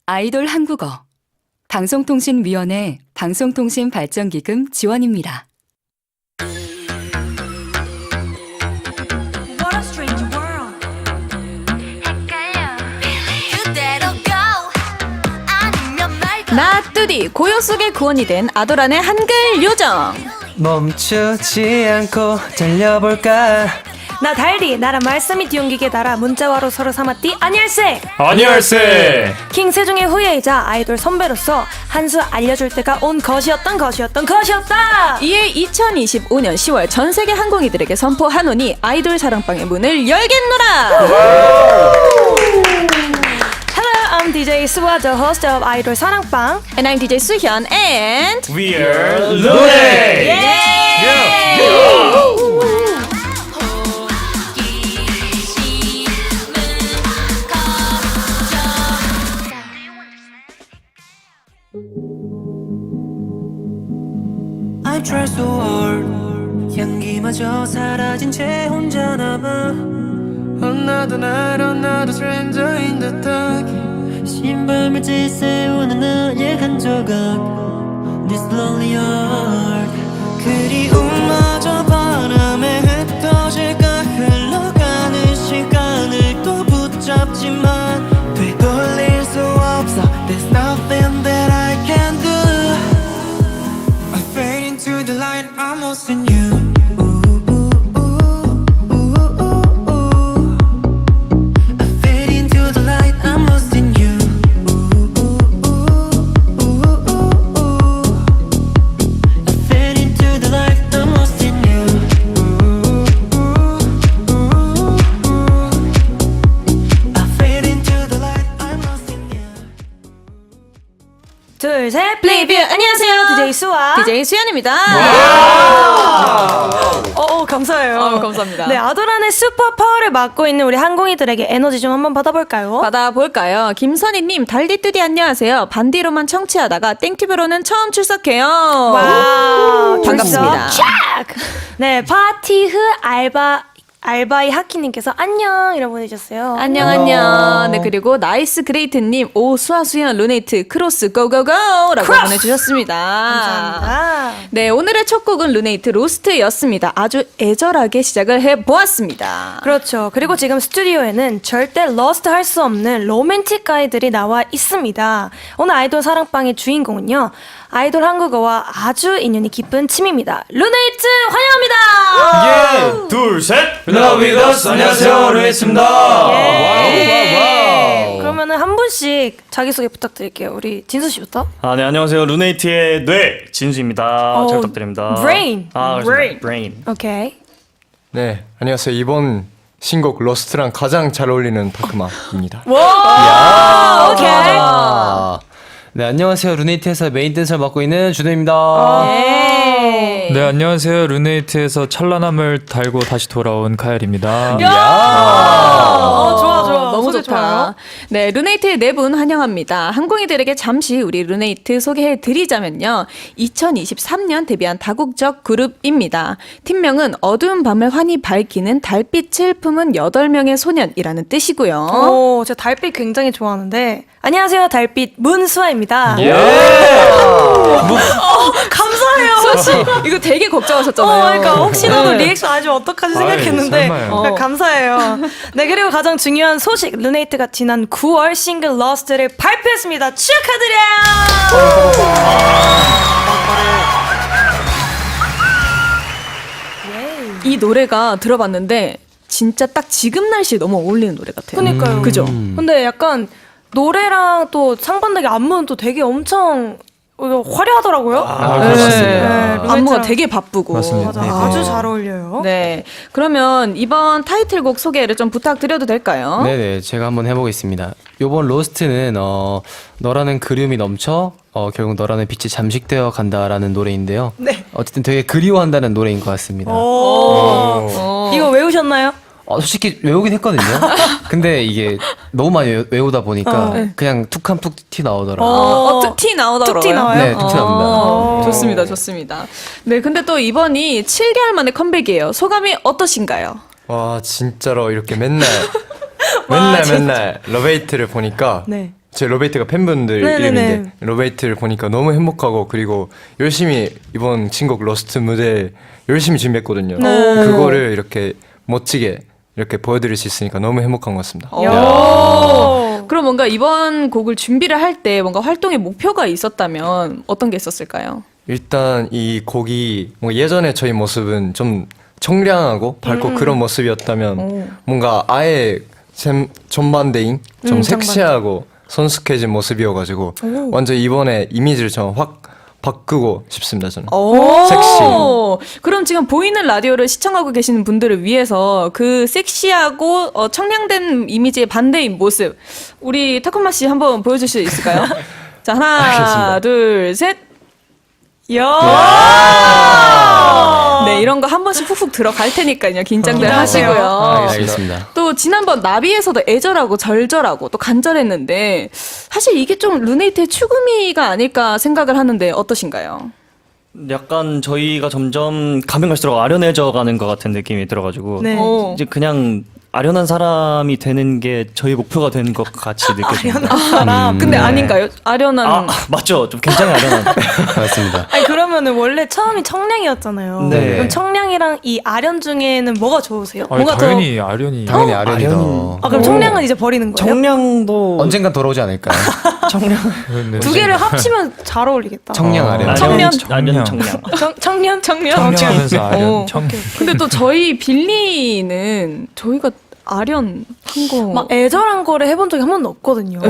아이돌 한국어 방송통신위원회 방송통신발전기금 지원입니다. What a strange world. 그대로 go. 아니면 말고. 나뚜디 고요 속의 구원이 된 아도란의 한글 요정. 멈추지 않고 달려볼까. 나 달디 나라 말씀이 뒤옮기게 달아 문자와로 서로 삼았디. 안녕하세. 안녕하세. 킹 세종의 후예이자 아이돌 선배로서 한 수 알려줄 때가 온 것이었다. 이에 2025년 10월 전 세계 항공이들에게 선포하노니 아이돌 사랑방의 문을 열겠노라. Hello, I'm DJ Suwa, the host of 아이돌 사랑방. And I'm DJ 수현 and We are Lune. I try so hard. 향기마저 사라진 채 혼자 남아. Another night, another stranger in the dark. 신밤을 지새우는 나의 한 조각. This lonely heart. 그리움마저 바람에 흩어질까. 흘러가는 시간을 또 붙잡지만 되돌릴 수 없어. There's nothing that I can do. I fade into the light, I'm lost in you. I fade into the light, I'm lost in you. I fade into the light, I'm lost in you. I fade into the light, I'm lost in you. 둘, 셋, 플레이뷰 안녕하세요. DJ 수와. DJ 수현입니다. 감사해요. 감사합니다. 네, 아도란의 슈퍼 파워를 맡고 있는 우리 항공이들에게 에너지 좀 한번 받아볼까요? 받아볼까요? 김선희님, 달디뚜디 안녕하세요. 반디로만 청취하다가 땡튜브로는 처음 출석해요. 와, 반갑습니다. 네, 파티흐 알바이 하키님께서 안녕 이라고 보내주셨어요. 안녕. 네, 그리고 나이스 그레이트님, 오 수아수연 루네이트 크로스 고고고라고 보내주셨습니다. 감사합니다. 네, 오늘의 첫 곡은 루네이트 로스트였습니다. 아주 애절하게 시작을 해보았습니다. 그렇죠. 그리고 지금 스튜디오에는 절대 러스트 할 수 없는 로맨틱 가이들이 나와 있습니다. 오늘 아이돌 사랑방의 주인공은요, 아이돌 한국어와 아주 인연이 깊은 팀입니다. 루네이트 환영합니다. 예, 둘, 셋. Love with us. 안녕하세요, 루네이트입니다. 그러면은 한 분씩 자기소개 부탁드릴게요. 우리 진수 씨부터. 네, 안녕하세요. 루네이트의 뇌 진수입니다. 잘 부탁드립니다. Brain. Brain. 오케이. 네, 안녕하세요. 이번 신곡 러스트랑 가장 잘 어울리는 다크마입니다. 와, 오케이. 네, 안녕하세요. 루네이트에서 메인 댄서를 맡고 있는 준호입니다. 네, 안녕하세요. 루네이트에서 찬란함을 달고 다시 돌아온 카엘입니다. 좋아. 너무 소개 좋다. 좋아요. 네, 루네이트의 네 분 환영합니다. 항공이들에게 잠시 우리 루네이트 소개해드리자면요. 2023년 데뷔한 다국적 그룹입니다. 팀명은 어두운 밤을 환히 밝히는 달빛을 품은 8명의 소년이라는 뜻이고요. 오, 제가 달빛 굉장히 좋아하는데. 안녕하세요, 달빛 문수아입니다. 감사해요. 수아씨, 이거 되게 걱정하셨잖아요. 그러니까 혹시라도 리액션 아주 어떡하지 생각했는데 설마요. 그러니까 감사해요. 네, 그리고 가장 중요한 소식, 루네이트가 지난 9월 싱글 러스트를 발표했습니다. 축하드려요. 이 노래가 들어봤는데 진짜 딱 지금 날씨에 너무 어울리는 노래 같아요. 그러니까요. 그죠? 근데 약간 노래랑 또 상반되게 안무는 또 되게 엄청 화려하더라고요. 네. 안무가 되게 바쁘고. 맞습니다. 맞아, 아주 잘 어울려요. 네. 그러면 이번 타이틀곡 소개를 좀 부탁드려도 될까요? 네네, 제가 한번 해보겠습니다. 요번 로스트는 너라는 그리움이 넘쳐 결국 너라는 빛이 잠식되어 간다라는 노래인데요. 네. 어쨌든 되게 그리워한다는 노래인 것 같습니다. 이거 외우셨나요? 솔직히 외우긴 했거든요. 근데 이게 너무 많이 외우다 보니까 그냥 툭한 툭 티 나오더라고요. 툭 티 나오더라고요. 툭 티 나와요? 네, 툭 티 나옵니다. 좋습니다, 좋습니다. 네, 근데 또 이번이 7개월 만에 컴백이에요. 소감이 어떠신가요? 와, 진짜로 이렇게 맨날 진짜. 러베이트를 보니까 네. 제 러베이트가 팬분들 네네네. 이름인데 러베이트를 보니까 너무 행복하고 그리고 열심히 이번 신곡 러스트 무대 열심히 준비했거든요. 그거를 이렇게 멋지게 이렇게 보여드릴 수 있으니까 너무 행복한 것 같습니다. 오. 그럼 뭔가 이번 곡을 준비를 할 때 뭔가 활동의 목표가 있었다면 어떤 게 있었을까요? 일단 이 곡이 뭐 예전에 저희 모습은 좀 청량하고 밝고 그런 모습이었다면 뭔가 아예 전반대인 좀 섹시하고 성숙해진 모습이어가지고 완전 이번에 이미지를 좀 확 바꾸고 싶습니다 저는. 섹시. 그럼 지금 보이는 라디오를 시청하고 계시는 분들을 위해서 그 섹시하고 청량된 이미지의 반대인 모습 우리 타쿠마 씨 한번 보여주실 수 있을까요? 자 하나 둘 셋. 네 이런 거 한 번씩 훅훅 들어갈 테니까요. 긴장들 하시고요. 알겠습니다. 또 지난번 나비에서도 애절하고 절절하고 또 간절했는데 사실 이게 좀 르네이트의 추구미가 아닐까 생각을 하는데 어떠신가요? 약간 저희가 점점 가면 갈수록 아련해져 가는 것 같은 느낌이 들어가지고 네. 이제 그냥 아련한 사람이 되는 게 저희 목표가 되는 것 같이 느껴집니다. 근데 아닌가요? 아련한 맞죠? 좀 굉장히 아련한. 맞습니다. 아니 그러면은 원래 처음이 청량이었잖아요. 네. 그럼 청량이랑 이 아련 중에는 뭐가 좋으세요? 아니, 뭐가 당연히 아련이. 당연히 아련이 아 그럼 청량은 이제 버리는 거예요? 청량도 언젠간 돌아오지 않을까요? 청량 네. 두 개를 합치면 잘 어울리겠다. 청량 아련. 청량. 아련 청량. 청년? 청량하면서 아련. 근데 또 저희 빌리는 저희가 아련한 거 막 애절한 거를 해본 적이 한 번도 없거든요.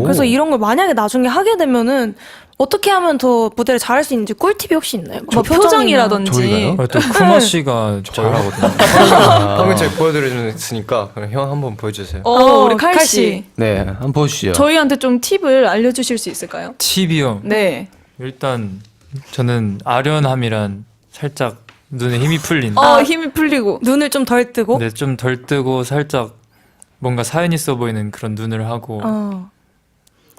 그래서 이런 걸 만약에 나중에 하게 되면은 어떻게 하면 더 무대를 잘할 수 있는지 꿀팁이 혹시 있나요? 뭐 표정이라든지 저희가요? 또 쿠마 씨가 잘하거든요. 방금 제가 보여드렸으니까 그럼 형 한번 보여주세요. 우리 칼 씨. 네, 한번 보여주시죠. 저희한테 좀 팁을 알려주실 수 있을까요? 팁이요. 네. 일단 저는 아련함이란 살짝 눈에 힘이 풀린. 힘이 풀리고. 눈을 좀 덜 뜨고. 네, 좀 덜 뜨고 살짝 뭔가 사연 있어 보이는 그런 눈을 하고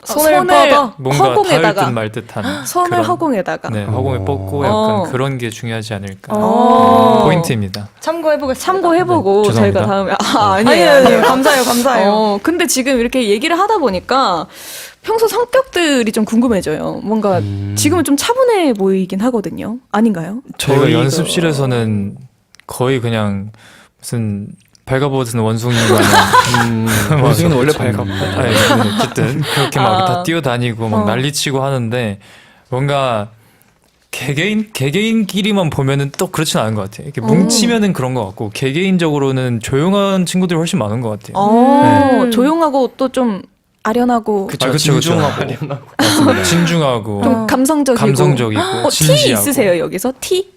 손을 뻗어. 뭔가 닿을 듯 허공에다가. 말 듯한 손을 그런, 허공에다가. 네, 허공에 뻗고 약간 그런 게 중요하지 않을까. 포인트입니다. 참고해보겠습니다. 참고해보고 네, 저희가 죄송합니다. 다음에 아니에요. 감사해요. 감사해요. 근데 지금 이렇게 얘기를 하다 보니까 평소 성격들이 좀 궁금해져요. 뭔가 지금은 좀 차분해 보이긴 하거든요. 아닌가요? 저희가 연습실에서는 거의 그냥 무슨 발가벗은 원숭이가 원숭이는 원래 밝아. 아니, 어쨌든 그렇게 막 다 뛰어다니고 막 난리치고 하는데 뭔가 개개인끼리만 보면은 또 그렇진 않은 것 같아요. 이렇게 뭉치면은 그런 것 같고 개개인적으로는 조용한 친구들이 훨씬 많은 것 같아요. 조용하고 또 좀 아련하고 그쵸, 진중하고 맞습니다. 진중하고 좀 감성적이고. 감성적이고 티 진지하고. 있으세요 여기서? 티?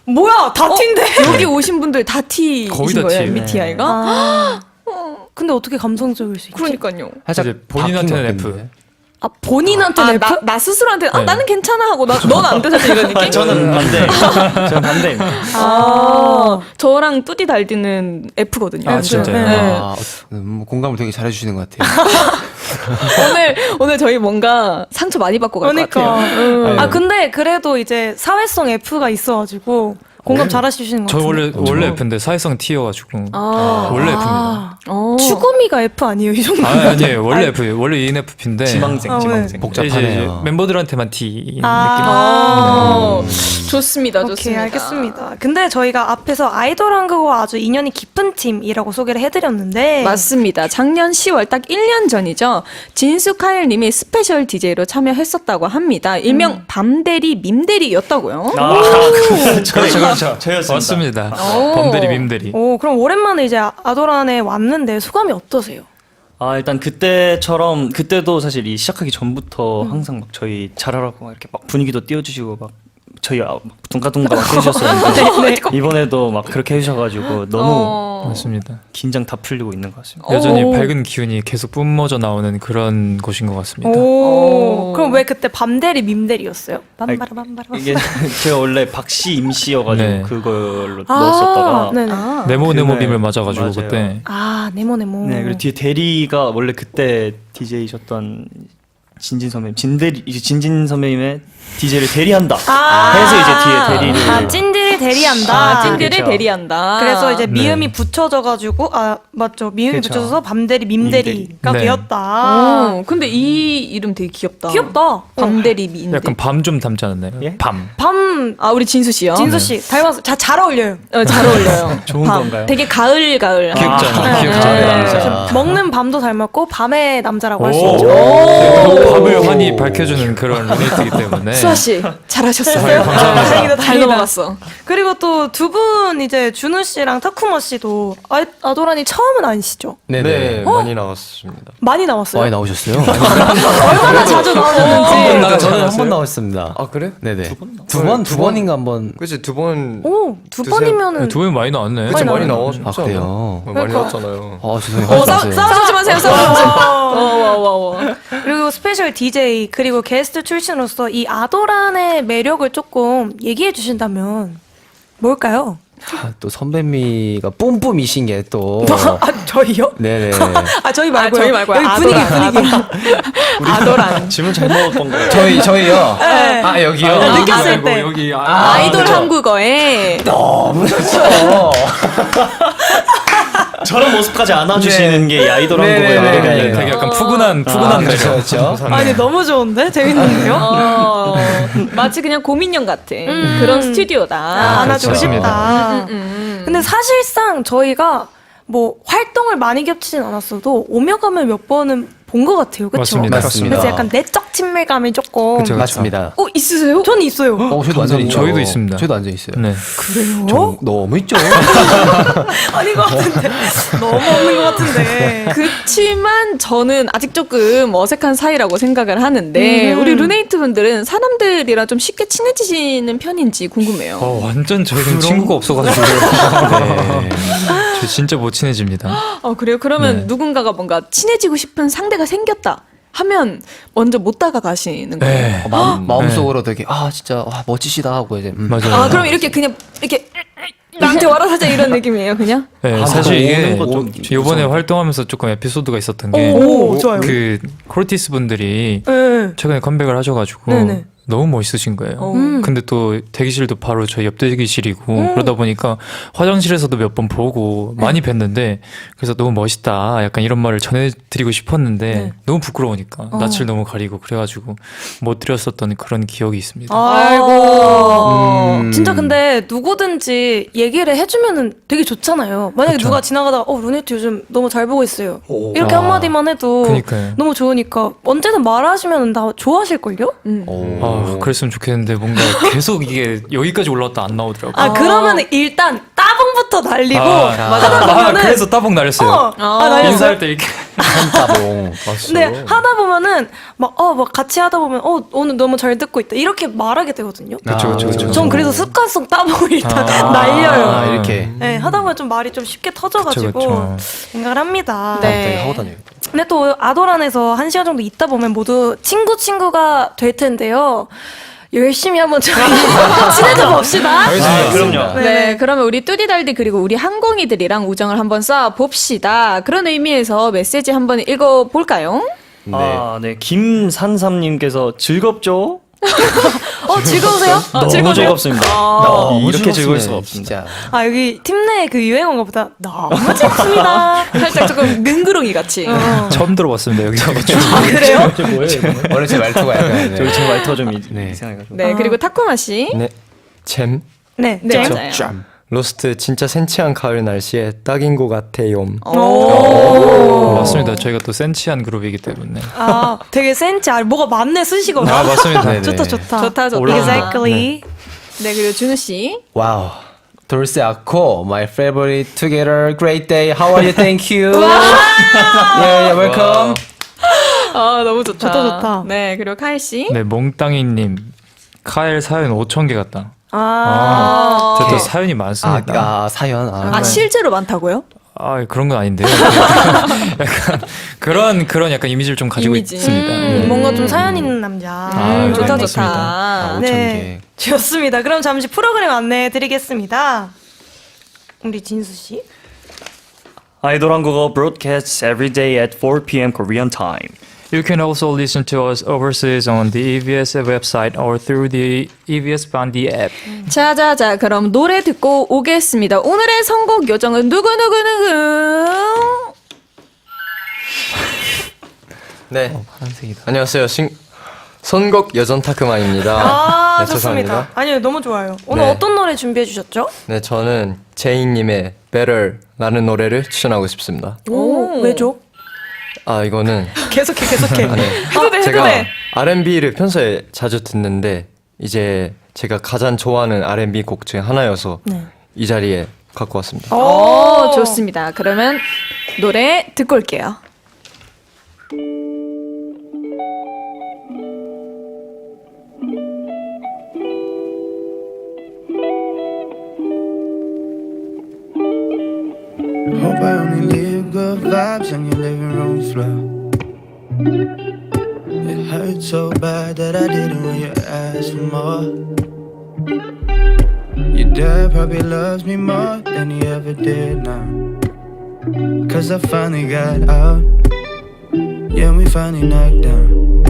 뭐야? 다 티인데? 여기 오신 분들 다 T이신 거의 다 거예요 T. MBTI가? 근데 어떻게 감성적일 수 있지? 그러니까요. 살짝 이제 본인한테는 바뀐 것 F. 같은데. 아 본인한테 F? 나 스스로한테 네. 나는 괜찮아 하고 넌 안 돼 사실 이런 느낌? 저는 반대. 저는 반대입니다. 저랑 뚜디 달디는 F거든요. 아, 진짜요? 네. 공감을 되게 잘해주시는 것 같아요. 오늘 저희 뭔가 상처 많이 받고 갈 것 그러니까. 같아요. 아 근데 그래도 이제 사회성 F가 있어가지고 공감 잘하시는 것 저 같은데. 원래 F인데 사회성 T여가지고 원래 F입니다. 추구미가 F 아니에요 이 정도? 아니에요. 원래 F 원래 ENFP인데 지망생. 이제 복잡하네요. 멤버들한테만 T 좋습니다. 오케이 좋습니다. 알겠습니다. 근데 저희가 앞에서 아이돌 한국어와 아주 인연이 깊은 팀이라고 소개를 해드렸는데 맞습니다. 작년 10월 딱 1년 전이죠. 진수카일님이 스페셜 DJ로 참여했었다고 합니다. 일명 밤대리 밈대리였다고요. 그렇죠. 저였습니다. 맞습니다. 범대리 밈대리. 오 그럼 오랜만에 이제 아도란에 왔는데 소감이 어떠세요? 일단 그때도 사실 이 시작하기 전부터 항상 막 저희 잘하라고 막 이렇게 막 분위기도 띄워주시고 막 저희 막 둥가둥가 막 해주셨었는데 이번에도 막 그렇게 해주셔가지고 너무 맞습니다. 긴장 다 풀리고 있는 것 같습니다. 여전히 밝은 기운이 계속 뿜어져 나오는 그런 곳인 것 같습니다. 오 그럼 왜 그때 밤대리 밈대리였어요? 밤바라밤바라 이게 제가 원래 박씨 임씨여가지고 네. 그걸로 넣었었다가 네네. 네모 그날- 밈을 맞아가지고 맞아요. 그때 네모네모. 네 그리고 뒤에 대리가 원래 그때 DJ셨던 진진 선배님 진진 선배님의 DJ를 대리한다 해서 이제 뒤에 대리를 대리한다. 찐들을 그쵸. 대리한다. 그래서 이제 네. 미음이 붙여져가지고 맞죠. 미음이 그쵸. 붙여져서 밤대리 밈대리가 네. 되었다. 근데 이 이름 되게 귀엽다. 귀엽다. 밤대리 민대. 약간 밤 좀 닮지 않았나요? 예? 밤. 밤 아 우리 진수 씨요. 진수 씨 닮아서 잘 어울려요. 잘 어울려요. 좋은 밤. 건가요? 되게 가을. 귀엽잖아. 귀엽잖아. 그래서 먹는 밤도 닮았고 밤의 남자라고 할 수 오. 있죠. 네, 밤을 환히 밝혀주는 그런 루네이트이기 때문에. 수아 씨 잘하셨어요. 네, 감사합니다. 다행이다, 잘 다행이다. 넘어갔어. 그리고 또 두 분 이제 준우 씨랑 타쿠마 씨도 아도란이 처음은 아니시죠? 네, 많이 나왔습니다. 많이 나왔어요. 많이 나오셨어요? 얼마나 자주 나오셨는지. 나가지 저는 한 않았어요? 번 나왔습니다. 아 그래? 네네. 두 번? 두 번인가 한 번. 그치 두 번. 오, 두 두세- 번이면은 두 분 많이 나왔네. 그치 많이 나와요. 나왔잖아요. 아, 그래요? 많이 그러니까. 나왔잖아요. 죄송해요. 싸우지 마세요. 그리고 스페셜 DJ 그리고 게스트 출신으로서 이 아도란의 매력을 조금 얘기해 주신다면 뭘까요? 또 선배미가 뿜뿜이신 게 또. 아 저희요? 네네. 아 저희 말고요. 저희 말고요. 여기 분위기. 아도란. 질문 잘못 본 거예요. 저희요? 네. 아, 여기요? 느꼈을 때. 여기 아이돌 한국어에 너무 좋죠. 저런 모습까지 안아주시는 게 이 아이돌 네네네. 한국어의 매력이 되게 아닐까. 약간 푸근한 매력. 그렇죠. 아니 너무 좋은데 재밌는데요? 마치 그냥 고민형 같은 그런 스튜디오다. 안아주고 그렇죠. 싶다. 근데 사실상 저희가 뭐 활동을 많이 겹치진 않았어도 오며 가며 몇 번은 본 것 같아요. 그렇죠? 맞습니다. 맞습니다. 그래서 약간 내적 친밀감이 조금. 그쵸. 맞습니다. 있으세요? 전 있어요. 저희도 완전 있죠. 저희도 있습니다. 저희도 완전 있어요. 네. 그래요? 너무 있죠. 아닌 것 같은데. 너무 없는 것 같은데. 그치만 저는 아직 조금 어색한 사이라고 생각을 하는데 우리 루네이트 분들은 사람들이랑 좀 쉽게 친해지시는 편인지 궁금해요. 완전 저희는 친구가 없어가지고. 네. 저 진짜 못 친해집니다. 그래요? 그러면 네. 누군가가 뭔가 친해지고 싶은 상대가 생겼다 하면 먼저 못 다가가시는 거예요. 네. 마음속으로 되게 진짜 멋지시다 하고 이제 맞아요. 그럼 이렇게 그냥 이렇게 나한테 와라 하자 이런 느낌이에요, 그냥? 네, 사실 이게 오는 것도 이번에 활동하면서 조금 에피소드가 있었던 게 오, 좋아요. 그 코르티스 분들이 네. 최근에 컴백을 하셔가지고 네네. 너무 멋있으신 거예요. 근데 또 대기실도 바로 저희 옆 대기실이고 그러다 보니까 화장실에서도 몇 번 보고 많이 뵀는데 그래서 너무 멋있다 약간 이런 말을 전해드리고 싶었는데 너무 부끄러우니까 낯을 너무 가리고 그래가지고 못 드렸었던 그런 기억이 있습니다. 아이고. 진짜 근데 누구든지 얘기를 해주면은 되게 좋잖아요. 만약에 누가 지나가다가 루네이트 요즘 너무 잘 보고 있어요. 이렇게 한마디만 해도 그러니까요. 너무 좋으니까 언제든 말하시면 다 좋아하실걸요? 그랬으면 좋겠는데 뭔가 계속 이게 여기까지 올라왔다 안 나오더라고요. 그러면은 일단 따봉부터 날리고 하다 보면은 그래서 따봉 날렸어요. 날렸어요? 인사할 때 이렇게 한따봉. 근데 하다 보면은 막 같이 하다 보면 오늘 너무 잘 듣고 있다 이렇게 말하게 되거든요. 그쵸. 전 그래서 습관성 따봉을 일단 날려요. 이렇게. 네, 하다 보면 좀 말이 좀 쉽게 터져가지고 그쵸. 생각을 합니다. 네. 하고 다녀요. 근데 또 아도란에서 1시간 정도 있다 보면 모두 친구가 될 텐데요. 열심히 한번 저희 친해져 봅시다. 그럼요. 네, 그러면 우리 뚜디달디 그리고 우리 항공이들이랑 우정을 한번 쌓아 봅시다. 그런 의미에서 메시지 한번 읽어볼까요? 네. 김산삼님께서 즐겁죠? 즐거우세요? 너무 즐겁습니다. 이렇게 즐거울 수가 진짜. 없습니다. 여기 팀 내 그 유행어인가 보다. 너무 즐겁습니다. 살짝 조금 능그렁이 같이. 처음 들어봤습니다 여기서. 그래요? 원래 제 말투가 약간. 저희 제 말투가 좀 네. 이상해가지고. 네, 그리고 타쿠마 씨. 네. 잼. 네. 네, 잼. 맞아요. 로스트 진짜 센치한 가을 날씨에 딱인 것 같아요. 맞습니다. 저희가 또 센치한 그룹이기 때문에. 되게 센치. 뭐가 많네 쓰시거든. 맞습니다. 네네. 좋다. 좋다. Exactly. 네, 그리고 준우 씨. 와우. 돌세 아코, my favorite together, great day, how are you, thank you. yeah, welcome. 너무 좋다. 좋다. 네, 그리고 카이 씨. 네, 몽땅이님 카엘 사연 5,000개 같다. 아. 저도 사연이 많습니다. 사연. 실제로 많다고요? 그런 건 아닌데요. 약간 그런 약간 이미지를 좀 가지고 이미지. 있습니다. 뭔가 좀 사연 있는 남자. 좋다, 네, 좋다. 5,000개. 네. 좋습니다. 그럼 잠시 프로그램 안내해 드리겠습니다. 우리 진수 씨. 아이돌 한국어 broadcasts every day at 4 p.m. Korean time. You can also listen to us overseas on the EBS website or through the EBS Bandy app. 자자자 그럼 노래 듣고 오겠습니다. 오늘의 선곡 요정은 누구? 네. 파란색이다. 안녕하세요. 선곡 여전 타크만입니다. 아, 네, 좋습니다. 죄송합니다. 아니요, 너무 좋아요. 오늘 네. 어떤 노래 준비해 주셨죠? 네, 저는 제이님의 Better라는 노래를 추천하고 싶습니다. 오, 왜죠? 아, 이거는 계속해. 아, 네. 해도 돼. 제가 R&B를 평소에 자주 듣는데 이제 제가 가장 좋아하는 R&B 곡 중에 하나여서 이 자리에 갖고 왔습니다. 오, 좋습니다. 그러면 노래 듣고 올게요. Hope I only leave good vibes on your living room floor. It hurt so bad that I didn't want you ask for more. Your dad probably loves me more than he ever did now. Cause I finally got out. Yeah, we finally knocked down.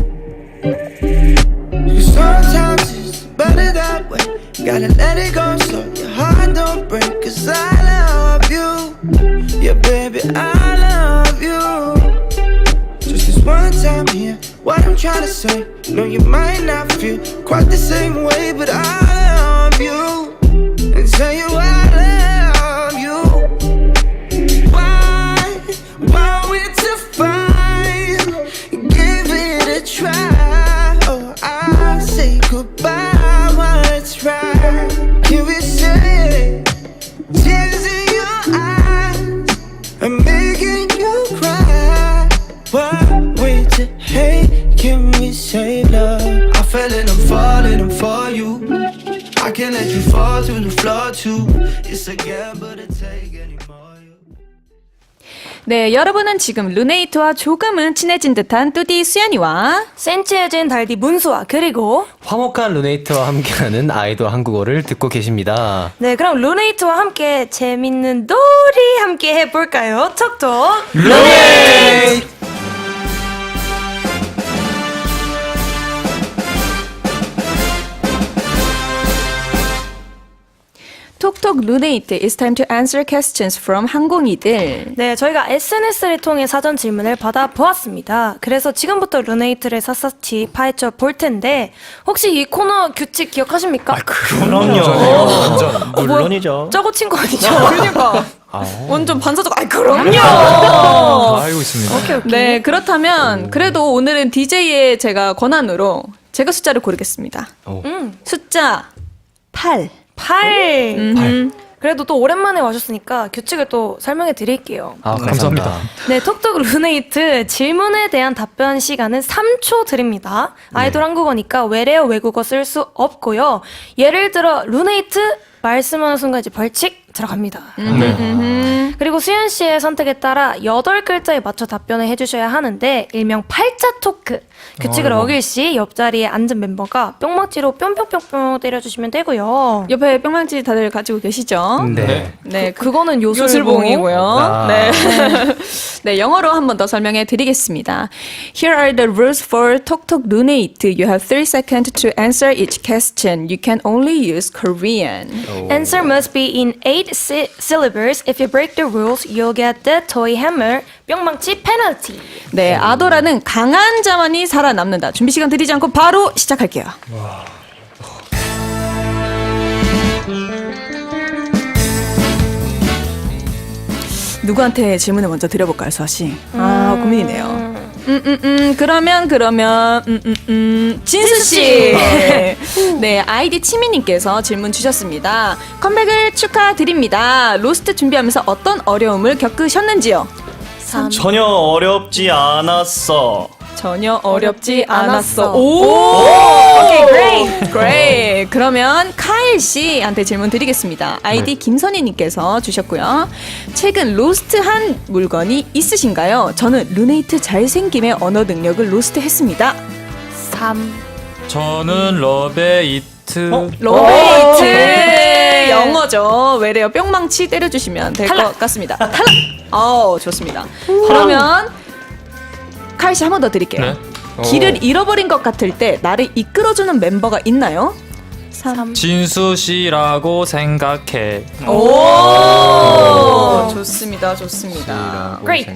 Cause sometimes it's better that way. Gotta let it go so your heart don't break. Cause I love you. Yeah, baby, I love you. Just this one time here, what I'm trying to say. No, you might not feel quite the same way, but I love you. And tell you I love you. Why we're to fight? Give it a try. Oh, I'll say goodbye while it's right. Can we say tears in your eyes? I'm making you cry. Why wait to hate? Can we save love? I fell and I'm falling for you. I can't let you fall through the floor too. It's a gamble to take anymore. 네, 여러분은 지금 루네이트와 조금은 친해진 듯한 뚜디 수연이와 센치해진 달디 문수와 그리고 화목한 루네이트와 함께하는 아이돌 한국어를 듣고 계십니다. 네, 그럼 루네이트와 함께 재밌는 놀이 함께 해볼까요? 톡톡 루네이트! 톡톡 루네이트 It's time to answer questions from 항공이들. 네, 저희가 SNS를 통해 사전 질문을 받아보았습니다. 그래서 지금부터 루네이트를 샅샅이 파헤쳐 볼 텐데 혹시 이 코너 규칙 기억하십니까? 그럼요. 물론이죠. 짜고 친 거 아니죠? 그러니까 완전 반사적. 그럼요. 다 알고 있습니다. 오케이. 네, 그렇다면 그래도 오늘은 DJ의 제가 권한으로 제가 숫자를 고르겠습니다. 숫자 8. 8. 그래도 또 오랜만에 와줬으니까 규칙을 또 설명해 드릴게요. 아, 감사합니다. 네, 톡톡 루네이트 질문에 대한 답변 시간은 3초 드립니다. 아이돌 한국어니까 외래어 외국어 쓸 수 없고요. 예를 들어 루네이트 말씀하는 순간 이제 벌칙 들어갑니다. 그리고 수연 씨의 선택에 따라 8글자에 맞춰 답변을 해주셔야 하는데 일명 팔자 토크. 규칙을 어길 시 옆자리에 앉은 멤버가 뿅망치로 뿅뿅뿅뿅 때려주시면 되고요. 옆에 뿅망치 다들 가지고 계시죠? 네. 네, 그거는 요술봉이고요. 아. 네. 네, 영어로 한 번 더 설명해 드리겠습니다. Here are the rules for 톡톡 루네이트. You have 3 seconds to answer each question. You can only use Korean. Answer must be in 8 syllables. If you break the rules, you'll get the toy hammer 뿅망치 페널티. 네, 아도라는 강한 자만이 살아남는다. 준비 시간 드리지 않고 바로 시작할게요. 누구한테 질문을 먼저 드려볼까요, 수아 씨? 고민이네요. 그러면 진수 씨. 네, 아이디 치미님께서 질문 주셨습니다. 컴백을 축하드립니다. 로스트 준비하면서 어떤 어려움을 겪으셨는지요? 전혀 어렵지 않았어. 전혀 어렵지 않았어. 오케이, great. 그레이. 그러면 카일 씨한테 질문 드리겠습니다. 아이디 김선희님께서 주셨고요. 최근 로스트한 물건이 있으신가요? 저는 루네이트 잘생김의 언어 능력을 로스트했습니다. 3. 저는 러베이트. 로베이트 영어죠. 외래어 뿅망치 때려주시면 될 것 같습니다. 탈락. 좋습니다. 그러면 카이 씨 한 번 더 드릴게요. 네. 길을 잃어버린 것 같을 때 나를 이끌어주는 멤버가 있나요? 진수 씨라고 생각해. 오, 좋습니다, 좋습니다. Great.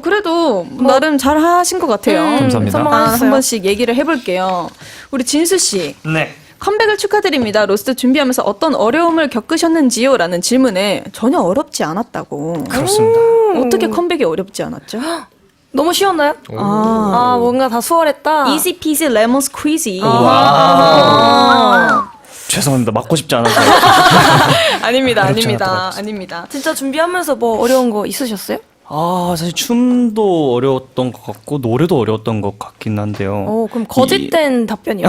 그래도 나름 잘 하신 것 같아요. 감사합니다. 성공하셨어요. 한 번씩 얘기를 해볼게요. 우리 진수 씨. 네. 컴백을 축하드립니다. 로스트 준비하면서 어떤 어려움을 겪으셨는지요? 라는 질문에 전혀 어렵지 않았다고. 그렇습니다. 어떻게 컴백이 어렵지 않았죠? 너무 쉬웠나요? 아, 뭔가 다 수월했다. Easy peasy lemon squeezy. 죄송합니다. 맞고 싶지 않아서. 아닙니다, 어렵지 아닙니다, 않았다고 아닙니다. 진짜 준비하면서 뭐 어려운 거 있으셨어요? 사실 춤도 어려웠던 것 같고 노래도 어려웠던 것 같긴 한데요. 그럼 거짓된 답변이요.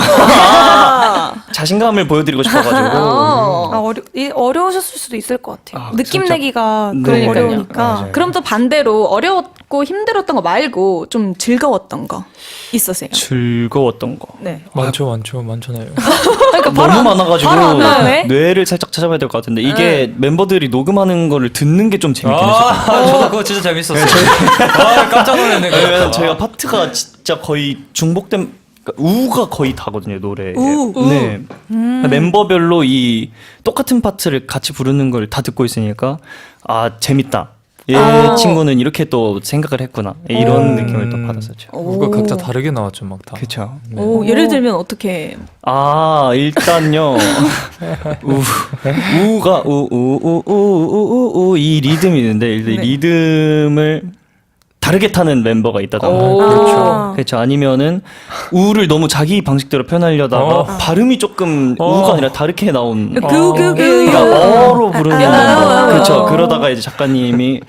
자신감을 보여드리고 싶어가지고. 어려우셨을 수도 있을 것 같아요. 느낌 진짜? 내기가 네. 어려우니까. 맞아요. 그럼 또 반대로 어려웠고 힘들었던 거 말고 좀 즐거웠던 거 있으세요? 즐거웠던 거. 네. 많잖아요. 너무 많아가지고 안 나오네? 뇌를 살짝 찾아봐야 될 것 같은데 이게 멤버들이 녹음하는 거를 듣는 게 좀 재밌긴 했어요. 저도 그거 진짜 재밌었어요. 깜짝 놀랐네. 왜냐면 저희가 파트가 진짜 거의 중복된 그러니까 우가 거의 다거든요 노래. 네. 멤버별로 이 똑같은 파트를 같이 부르는 걸 다 듣고 있으니까 재밌다. 얘 친구는 이렇게 또 생각을 했구나 이런 느낌을 또 받았었죠. 우가 각자 다르게 나왔죠, 막 다. 그렇죠. 예를 들면 어떻게? 일단요. 우가 우우우우우우우 이 리듬이 있는데 리듬을 다르게 타는 멤버가 있다던가. 그렇죠. 아니면은 우를 너무 자기 방식대로 표현하려다가 발음이 조금 우가 아니라 다르게 나온. 어로 부르는 멤버. 그렇죠. 그러다가 이제 작가님이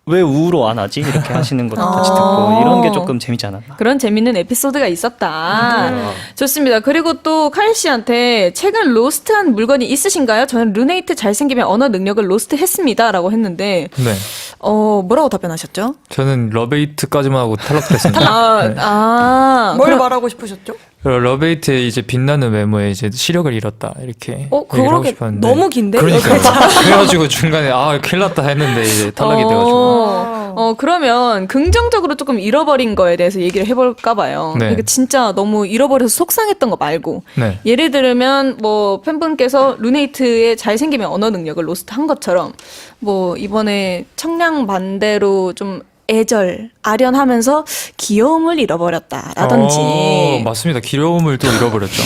왜 우로 안 하지? 이렇게 하시는 것도 같이 듣고 이런 게 조금 재밌지 않았나. 그런 재밌는 에피소드가 있었다. 좋습니다. 그리고 또 카일 씨한테 최근 로스트한 물건이 있으신가요? 저는 르네이트 잘생기면 언어 능력을 로스트했습니다라고 했는데 네. 뭐라고 답변하셨죠? 저는 러베이트까지만 하고 탈락했습니다. 뭘 말하고 싶으셨죠? 러베이트의 이제 빛나는 외모에 이제 시력을 잃었다 이렇게 얘기를 하고 그렇게 싶었는데 너무 긴데? 그러니까 그래가지고 중간에 큰일 났다 했는데 이제 탈락이 돼가지고 그러면 긍정적으로 조금 잃어버린 거에 대해서 얘기를 해볼까 봐요. 네. 그러니까 진짜 너무 잃어버려서 속상했던 거 말고 네. 예를 들면 뭐 팬분께서 루네이트의 잘생기면 언어 능력을 로스트한 것처럼 뭐 이번에 청량 반대로 좀 애절, 아련하면서 귀여움을 잃어버렸다라든지. 맞습니다. 귀여움을 또 잃어버렸죠.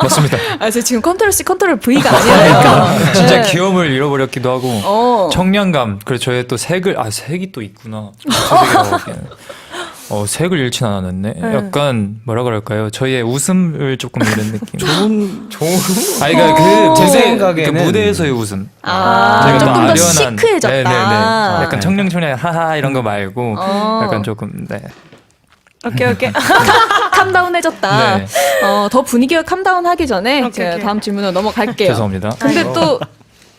맞습니다. 저 지금 컨트롤 C, 컨트롤 V가 아니라니까. 진짜 귀여움을 잃어버렸기도 하고 청량감. 그리고 저의 또 색을 색이 또 있구나. 색을 잃진 않았네. 약간 뭐라 그럴까요? 저희의 웃음을 조금 잃은 느낌. 좋은. 그러니까 제 생각에는 그 무대에서의 웃음. 조금 더 시크해졌다. 네네네. 약간 청량청량 하하 이런 거 말고 약간 조금 오케이. 캄다운 해졌다. 네. 더 분위기가 캄다운 하기 전에 오케이, 제가 오케이. 다음 질문으로 넘어갈게요. 죄송합니다. 근데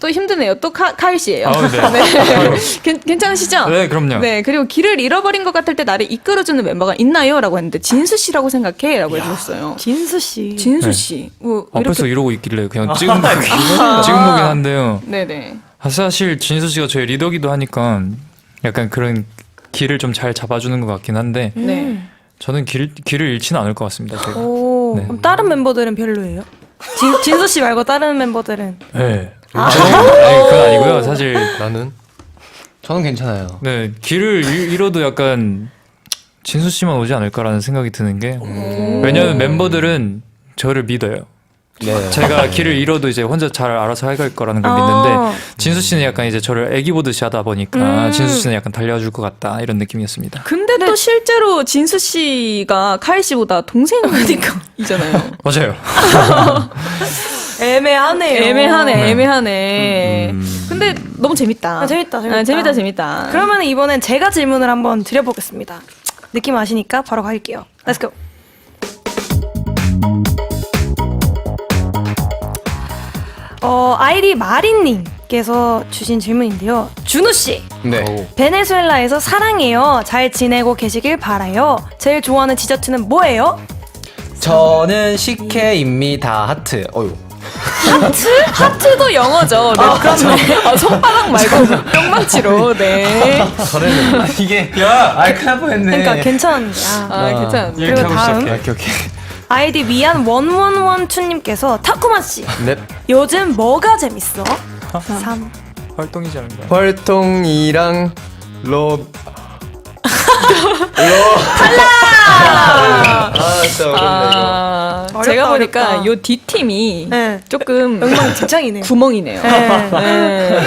또 힘드네요. 또 카일 씨예요. 네. 괜찮으시죠? 네, 그럼요. 네, 그리고 길을 잃어버린 것 같을 때 나를 이끌어주는 멤버가 있나요? 라고 했는데 진수 씨라고 생각해? 라고 해주셨어요. 진수 씨. 진수 씨. 앞에서 이러고 있길래 그냥 찍은 거긴 한데요. 네네. 사실 진수 씨가 저희 리더기도 하니까 약간 그런 길을 좀 잘 잡아주는 것 같긴 한데 네. 저는 길을 잃지는 않을 것 같습니다. 제가. 네. 그럼 다른 멤버들은 별로예요? 진수 씨 말고 다른 멤버들은? 네. 그건 아니고요. 사실 저는 괜찮아요. 네 길을 잃어도 약간 진수 씨만 오지 않을까라는 생각이 드는 게 왜냐하면 멤버들은 저를 믿어요. 네. 제가 길을 잃어도 이제 혼자 잘 알아서 해갈 거라는 걸 믿는데 진수 씨는 약간 이제 저를 애기 보듯이 하다 보니까 진수 씨는 약간 달려줄 것 같다 이런 느낌이었습니다. 근데 또 실제로 진수 씨가 카일 씨보다 동생이잖아요. 맞아요. 애매하네요. 애매하네. 근데 너무 재밌다. 재밌다. 그러면 이번엔 제가 질문을 한번 드려보겠습니다. 느낌 아시니까 바로 갈게요. Let's go. 아이디 마린님께서 주신 질문인데요. 준우 씨, 네. 베네수엘라에서 사랑해요. 잘 지내고 계시길 바라요. 제일 좋아하는 디저트는 뭐예요? 저는 식혜입니다. 하트. 하트도 영어죠. 네, 그렇네. 손바닥 말고 뿅망치로. 네. 이게 아 큰일 뻔했네. 그러니까 괜찮은데. 괜찮아. 그리고 다음 오케이. 아이디 미안 1112님께서 타쿠만 씨 네. 요즘 뭐가 재밌어? 3 활동이지 않은가? 활동이랑 로 어렵다, 제가 보니까 어렵다. 요 D팀이 네. 조금 엉망진창이네요. 구멍이네요. 네. 네.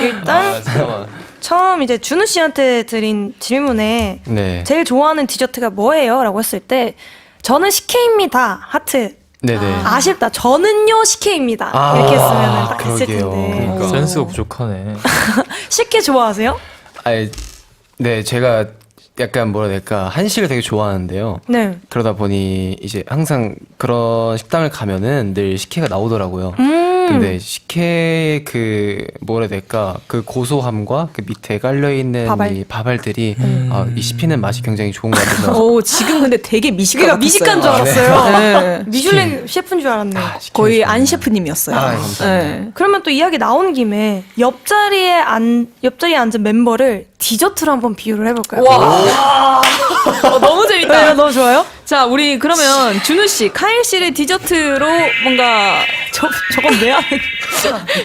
일단 잠깐만. 처음 이제 준우 씨한테 드린 질문에 네. 제일 좋아하는 디저트가 뭐예요? 라고 했을 때 저는 CK입니다. 하트. 네네. 아쉽다. 저는요 CK입니다. 아, 이렇게 했으면 딱 됐을 그러게요. 텐데. 그러니까. 센스가 부족하네. CK 좋아하세요? 아니, 네, 제가 약간 뭐라 해야 될까 한식을 되게 좋아하는데요. 네. 그러다 보니 이제 항상 그런 식당을 가면은 늘 식혜가 나오더라고요. 근데 식혜 그 뭐라 해야 될까 그 고소함과 그 밑에 깔려 있는 밥알. 이 밥알들이 이 씹히는 맛이 굉장히 좋은 것 같아서. 오, 지금 근데 되게 미식가 그러니까 같았어요. 미식가인 줄 알았어요. 네. 미슐랭 셰프인 줄 알았네. 거의 안 셰프님이었어요. 아, 감사합니다. 네. 그러면 또 이야기 나온 김에 옆자리에 앉은 멤버를 디저트로 한번 비유를 해볼까요? 와, 너무 재밌다. 네, 너무 좋아요? 자, 우리 그러면 준우 씨, 카일 씨를 디저트로 뭔가 저건 왜 안?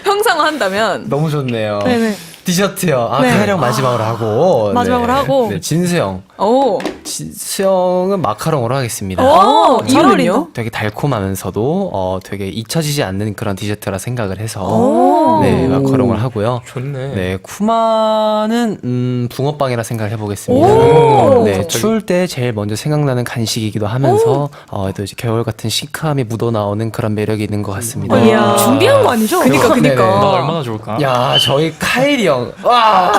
형상화한다면 너무 좋네요. 네네. 디저트요. 아, 네. 카이랑 마지막으로 하고. 마지막으로 하고. 네, 진수 형. 오, 진수 형은 마카롱으로 하겠습니다. 오, 잘 이유는요? 어울린다. 되게 달콤하면서도 되게 잊혀지지 않는 그런 디저트라 생각을 해서 오. 네 마카롱을 하고요. 좋네. 네 쿠마는 붕어빵이라 생각을 해보겠습니다. 오. 네 추울 때 제일 먼저 생각나는 간식이기도 하면서 또 이제 겨울 같은 시크함이 묻어나오는 그런 매력이 있는 것 같습니다. 이야. 준비한 거 아니죠? 그니까. 네네. 나 얼마나 좋을까? 야 저희 카일이 형. 와.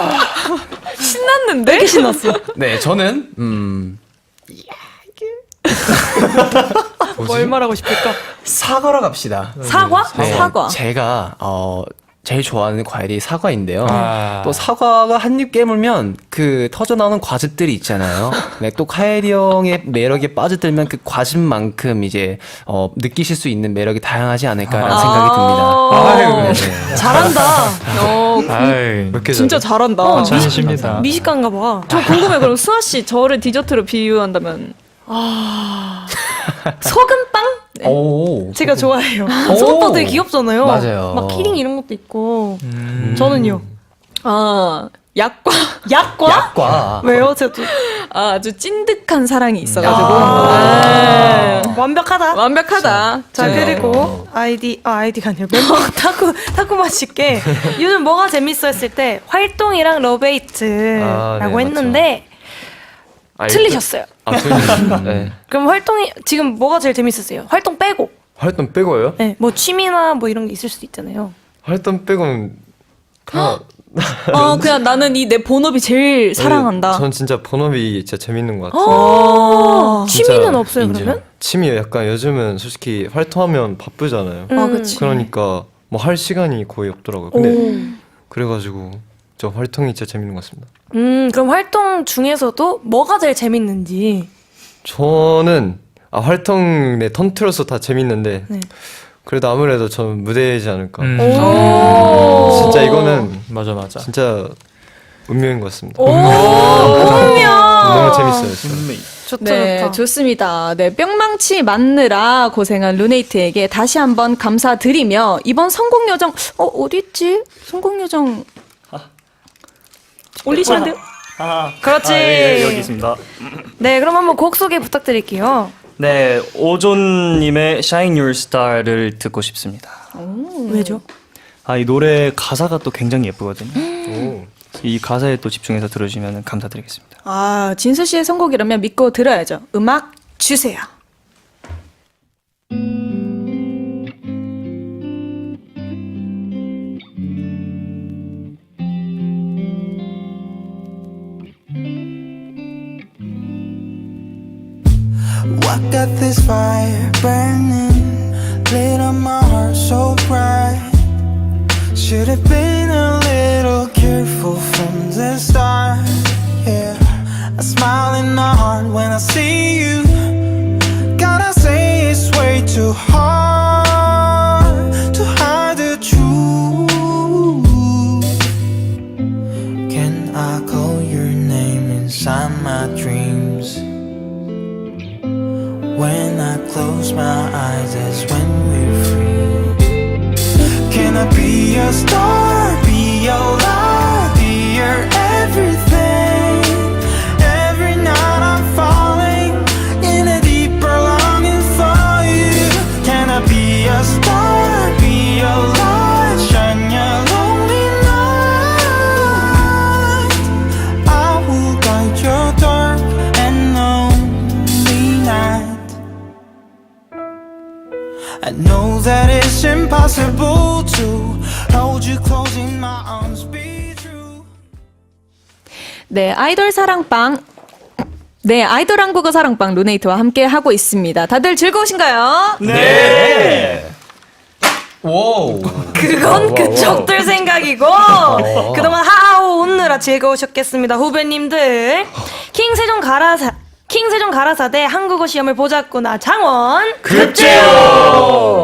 신났는데? 되게 신났어. 네 저는 뭘 말하고 싶을까? 사과로 갑시다. 사과? 네, 사과. 제가 제일 좋아하는 과일이 사과인데요. 아. 또 사과가 한 입 깨물면 그 터져 나오는 과즙들이 있잖아요. 네, 또 카일이 형의 매력에 빠져들면 그 과즙만큼 이제 느끼실 수 있는 매력이 다양하지 않을까라는 생각이 듭니다. 네. 잘한다. 아이, 어, 진짜 진짜 잘한다. 자신십니다. 미식가인가 봐. 저 궁금해. 그럼 수아 씨 저를 디저트로 비유한다면 소금빵? 오. 제가 좋아해요. 오. 소금빵 되게 귀엽잖아요. 맞아요. 막 키링 이런 것도 있고. 저는요. 약과 약과? 약과. 왜요? 저도 아주 찐득한 사랑이 있어가지고 완벽하다. 완벽하다. 자, 그리고 아이디가 아니라 멤버 타쿠마 씨께 요즘 뭐가 재밌어 했을 때 활동이랑 러베이트라고 네, 했는데 틀리셨어요. 틀리셨습니다. 네. 그럼 활동이 지금 뭐가 제일 재밌으세요? 활동 빼고. 활동 빼고요? 네, 뭐 취미나 뭐 이런 게 있을 수도 있잖아요. 활동 빼고는 다 그냥 나는 이 내 본업이 제일 사랑한다. 전 진짜 본업이 진짜 재밌는 것 같아요. 진짜 취미는 없어요, 인정. 그러면? 취미요. 약간 요즘은 솔직히 활동하면 바쁘잖아요. 그치. 그러니까 뭐 할 시간이 거의 없더라고요. 근데 그래가지고 저 활동이 진짜 재밌는 것 같습니다. 그럼 활동 중에서도 뭐가 제일 재밌는지. 저는 활동 내 턴트로서 다 재밌는데 네. 그래도 아무래도 저는 무대이지 않을까. 오. 진짜 이거는 맞아. 진짜 운명인 것 같습니다. 오, 운명. 너무 재밌어요. 진짜. 좋다, 네, 좋다. 좋습니다. 네, 뿅망치 맞느라 고생한 루네이트에게 다시 한번 감사드리며 이번 성공 요정 어디 있지? 성공 요정 올리시면 돼요. 그렇지. 여기 있습니다. 네, 그럼 한번 곡 소개 부탁드릴게요. 네, 오존님의 Shine Your Star를 듣고 싶습니다. 왜죠? 이 노래 가사가 또 굉장히 예쁘거든요. 이 가사에 또 집중해서 들어주시면 감사드리겠습니다. 진수 씨의 선곡이라면 믿고 들어야죠. 음악 주세요. What got this fire burning? Lit on my heart so bright. Should have been a little careful from the start. Yeah, a smile in my heart when I see you. Gotta say it's way too hard inside my dreams. When I close my eyes, that's when we're free. Can I be your star, be your light, be your everything? Every night I'm falling in a deeper longing for you. Can I be your star, be your light, shine your lonely light? I will guide your dark and lonely night. I know that it's impossible to hold you close in my arms, be true. 네, 아이돌 사랑방. 네, 아이돌 한국어 사랑방 루네이트와 함께 하고 있습니다. 다들 즐거우신가요? 네. 오. 그건 그쪽들 생각이고 그동안 하하호 웃느라 즐거우셨겠습니다. 후배님들. 킹세종 가라사대 한국어 시험을 보자꾸나 장원 급제요.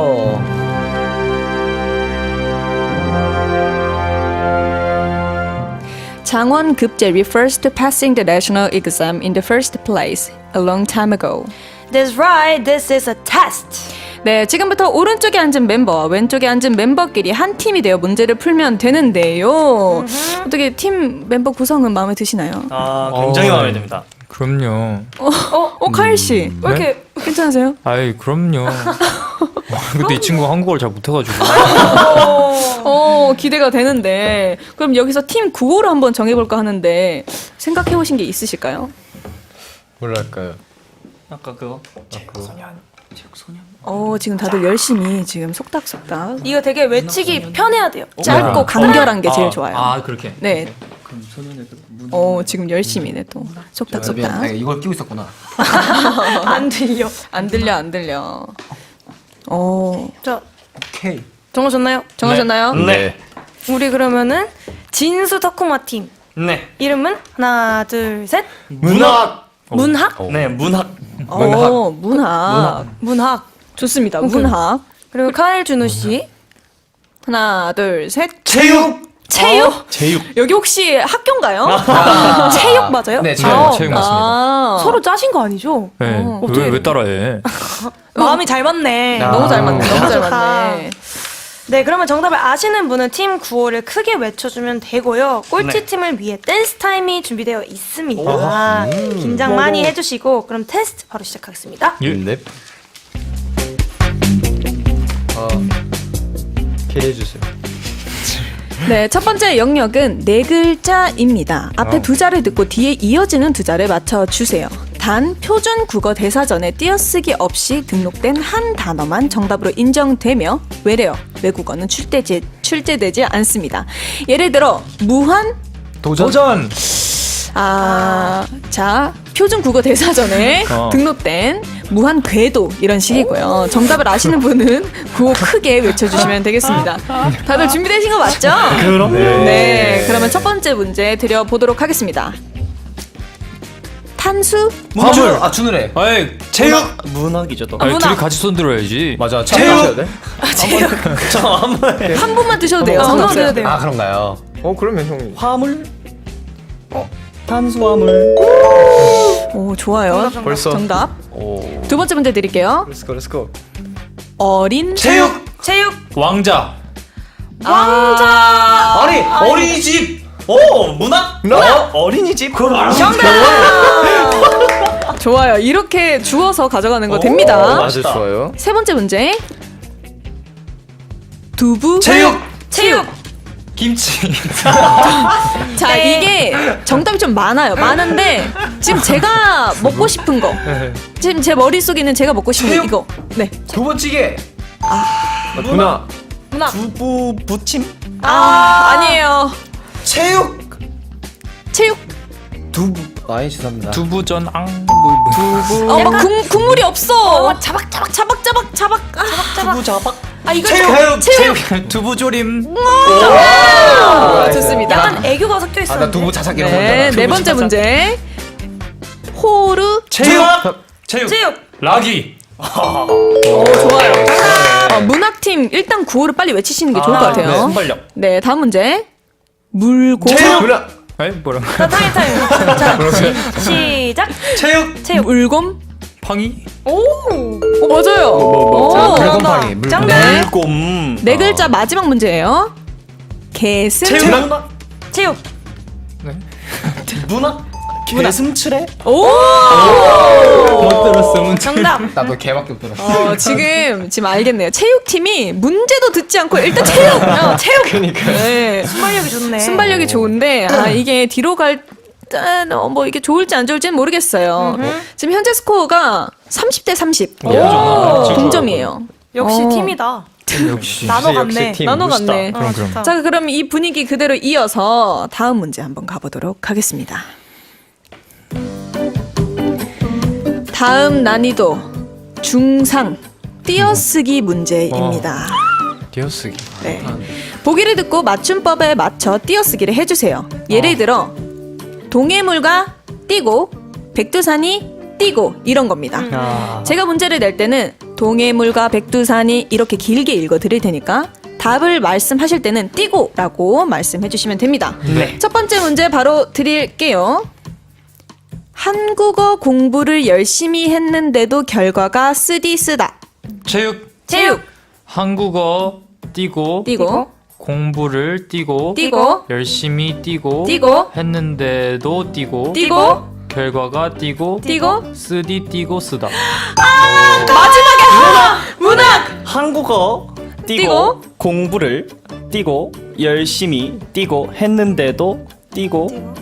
장원 급제 refers to passing the national exam in the first place a long time ago. That's right, this is a test. 네, 지금부터 오른쪽에 앉은 멤버와 왼쪽에 앉은 멤버끼리 한 팀이 되어 문제를 풀면 되는데요. 어떻게 팀 멤버 구성은 마음에 드시나요? 아, 굉장히 마음에 듭니다. 그럼요. 카일 씨, 왜 이렇게 괜찮으세요? 아이 그럼요. 근데 이 친구가 한국어를 잘 못해가지고. 기대가 되는데 그럼 여기서 팀 구호를 한번 정해볼까 하는데 생각해보신 게 있으실까요? 뭐랄까요? 아까 그거 지금 다들 열심히 지금 속닥속닥 이거 되게 외치기 편해야 돼요. 짧고 간결한 게 제일 좋아요. 아 그렇게. 네. 지금 열심히네 또 속닥속닥. 이걸 끼고 있었구나. 안 들려. 안 들려. 자, 오케이. 정하셨나요? 정하셨나요? 네. 우리 그러면은 진수 덕후마 팀 네. 이름은 하나 둘 셋. 문학. 문학? 네, 문학. 문학. 좋습니다. 문학. 그리고 카일 준우 씨. 하나, 둘, 셋. 체육. 체육? 체육. 여기 혹시 학교인가요? 체육 맞아요? 네, 체육 맞습니다. 서로 짜신 거 아니죠? 네. 왜 따라해? 마음이 잘 맞네. 너무 잘 맞네. 너무 잘 좋다. 맞네. 네, 그러면 정답을 아시는 분은 팀 구호를 크게 외쳐주면 되고요. 꼴찌 팀을 위해 댄스 타임이 준비되어 있습니다. 긴장 많이 해주시고 그럼 테스트 바로 시작하겠습니다. 네. 해주세요. 네, 첫 번째 영역은 네 글자입니다. 앞에 두 자를 듣고 뒤에 이어지는 두 자를 맞춰주세요. 단 표준 국어 대사전에 띄어쓰기 없이 등록된 한 단어만 정답으로 인정되며 외국어는 출제되지 않습니다. 예를 들어 무한 도전. 자, 표준 국어 대사전에 등록된 무한 궤도 이런 식이고요. 정답을 아시는 분은 구호 크게 외쳐주시면 되겠습니다. 다들 준비되신 거 맞죠? 그럼요. 네, 그러면 첫 번째 문제 드려보도록 하겠습니다. 탄수? 화물. 주누래. 아이 체육. 문학이죠, 또. 아니, 둘이 같이 손 들어야지. 맞아. 체육. 돼? 한 분만 드셔도 돼요. 한번 상관없어요. 드셔도 돼요. 아, 그런가요? 그러면 형이. 화물. 탄수화물. 오, 좋아요. 벌써. 정답. 오. 두 번째 문제 드릴게요. Let's go. 어린 체육. 왕자. 아니, 어린이집. 문학. 어린이집. 그걸 알았어. 좋아요. 이렇게 주워서 가져가는 거 됩니다. 맞아, 좋아요. 세 번째 문제. 두부. 체육. 김치. 자, 이게 정답이 좀 많은데 지금 제가 먹고 싶은 거. 지금 제 머릿속에 있는 제가 먹고 싶은 거 이거. 네. 두부찌개. 문화. 두부 부침. 아니에요. 체육. 아이, 죄송합니다. 두부전 앙. 막 국물이 없어. 자박. 두부 자박. 이거 체육. 두부조림. 좋습니다. 약간 애교가 섞여 있어. 나 두부 자삭 이런 네, 거잖아. 네 번째 문제. 호르. 체육. 라기. 좋아요. 문학팀 일단 구호를 빨리 외치시는 게 좋을 것 같아요. 네, 순발력. 네, 다음 문제. 물고. 체육. 뭐라고? 자, 타임. 자, 시작. 체육. 물곰? 팡이? 오, 맞아요. 오, 물곰팡이, 물곰. 정답. 물곰. 네 글자 마지막 문제예요. 개슴. 체육. 문학? 개슴츠레? 오. 못 들었어. 정답. 나도 개밖에 못 들었어. 지금 알겠네요. 체육팀이 문제도 듣지 않고 일단 체육. 그러니까. 네. 순발력이 좋네. 순발력이 좋은데 이게 뒤로 갈 때 뭐 이게 좋을지 안 좋을지는 모르겠어요. 지금 현재 스코어가 30대 30. 오. 동점이에요. 역시 팀이다. 역시. 나눠 갔네. 나눠 갔네. 그럼. 좋다. 자, 그럼 이 분위기 그대로 이어서 다음 문제 한번 가보도록 하겠습니다. 다음 난이도 중상 띄어쓰기 문제입니다. 띄어쓰기. 네. 보기를 듣고 맞춤법에 맞춰 띄어쓰기를 해주세요. 예를 들어 동해물과 띄고 백두산이 띄고 이런 겁니다. 제가 문제를 낼 때는 동해물과 백두산이 이렇게 길게 읽어드릴 테니까 답을 말씀하실 때는 띄고라고 말씀해 주시면 됩니다. 네. 첫 번째 문제 바로 드릴게요. 한국어 공부를 열심히 했는데도 결과가 쓰디쓰다. 체육. 한국어 띄고 공부를 띄고 열심히 띄고 했는데도 띄고 결과가 띄고 쓰디 띄고 쓰다. 문학! 한국어 띄고 공부를 띄고 열심히 띄고 했는데도 띄고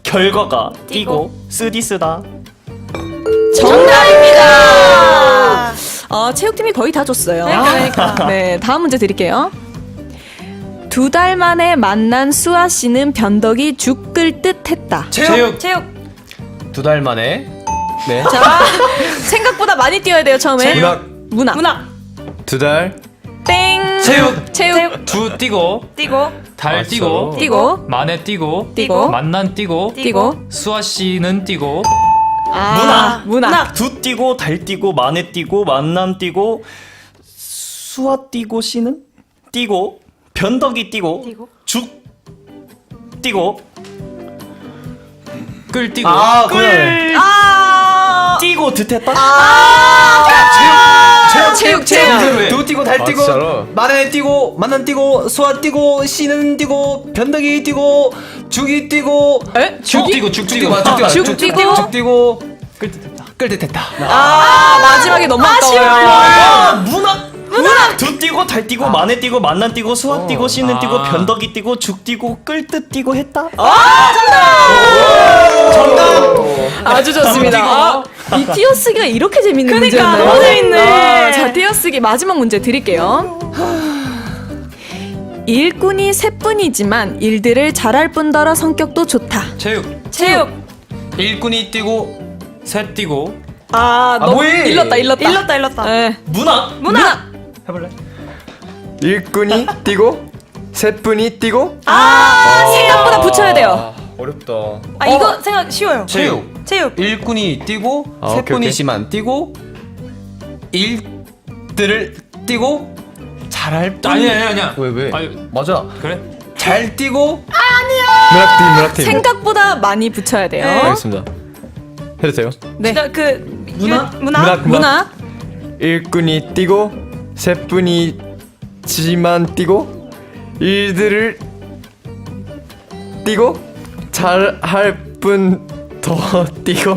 결과가 띄고 쓰디쓰다. 정답입니다. 체육팀이 거의 다 줬어요. 그러니까. 네, 다음 문제 드릴게요. 2달 만에 만난 수아 씨는 변덕이 죽 끓 듯 했다. 체육. 2달 만에. 네. 자, 생각보다 많이 뛰어야 돼요, 처음에. 문학. 2달. 땡. 체육. 두 띄고 달 띄고 띄고 만에 띄고 만난 띄고 수아 씨는 띄고 문학. 두 띄고 달 띄고 만에 띄고 만남 띄고 수아 띄고 씨는 띄고 변덕이 띄고 죽 띄고 끌 띄고 띄고 듯했다. 체육. 두 띄고 달 띄고 진짜로? 만에 띄고 만난 띄고 수아 띄고 씨는 띄고 변덕이 띄고 죽이 띄고 죽 띄고 죽 띄고 끌 듯했다. 마지막에 너무 아까워요. 문학. 두 띄고 달 띄고 만에 띄고 만난 띄고 수아 띄고 씨는 띄고 변덕이 띄고 죽 띄고 끌 듯 띄고 했다. 아주 좋습니다. 이 띄어쓰기가 이렇게 재밌는 문제였나요? 너무 재밌네. 자, 띄어쓰기 마지막 문제 드릴게요. 일꾼이 셋뿐이지만 일들을 잘할 뿐더러 성격도 좋다. 체육. 일꾼이 띄고 셋 띄고 너무 뭐해? 일렀다. 네. 문학. 해볼래? 일꾼이 띄고 셋분이 띄고. 생각보다 붙여야 돼요. 어렵다. 이거 생각 쉬워요. 체육. 일꾼이 띄고 오케이, 셋뿐이지만 띄고 일들을 띄고 잘할 뿐. 아니야. 왜? 아니, 맞아. 그래? 잘 띄고 문학팀. 생각보다 많이 붙여야 돼요. 알겠습니다. 해도 돼요? 네. 문학. 일꾼이 띄고 셋분이지만 띄고 일들을 띄고 잘할 뿐 더 띄고.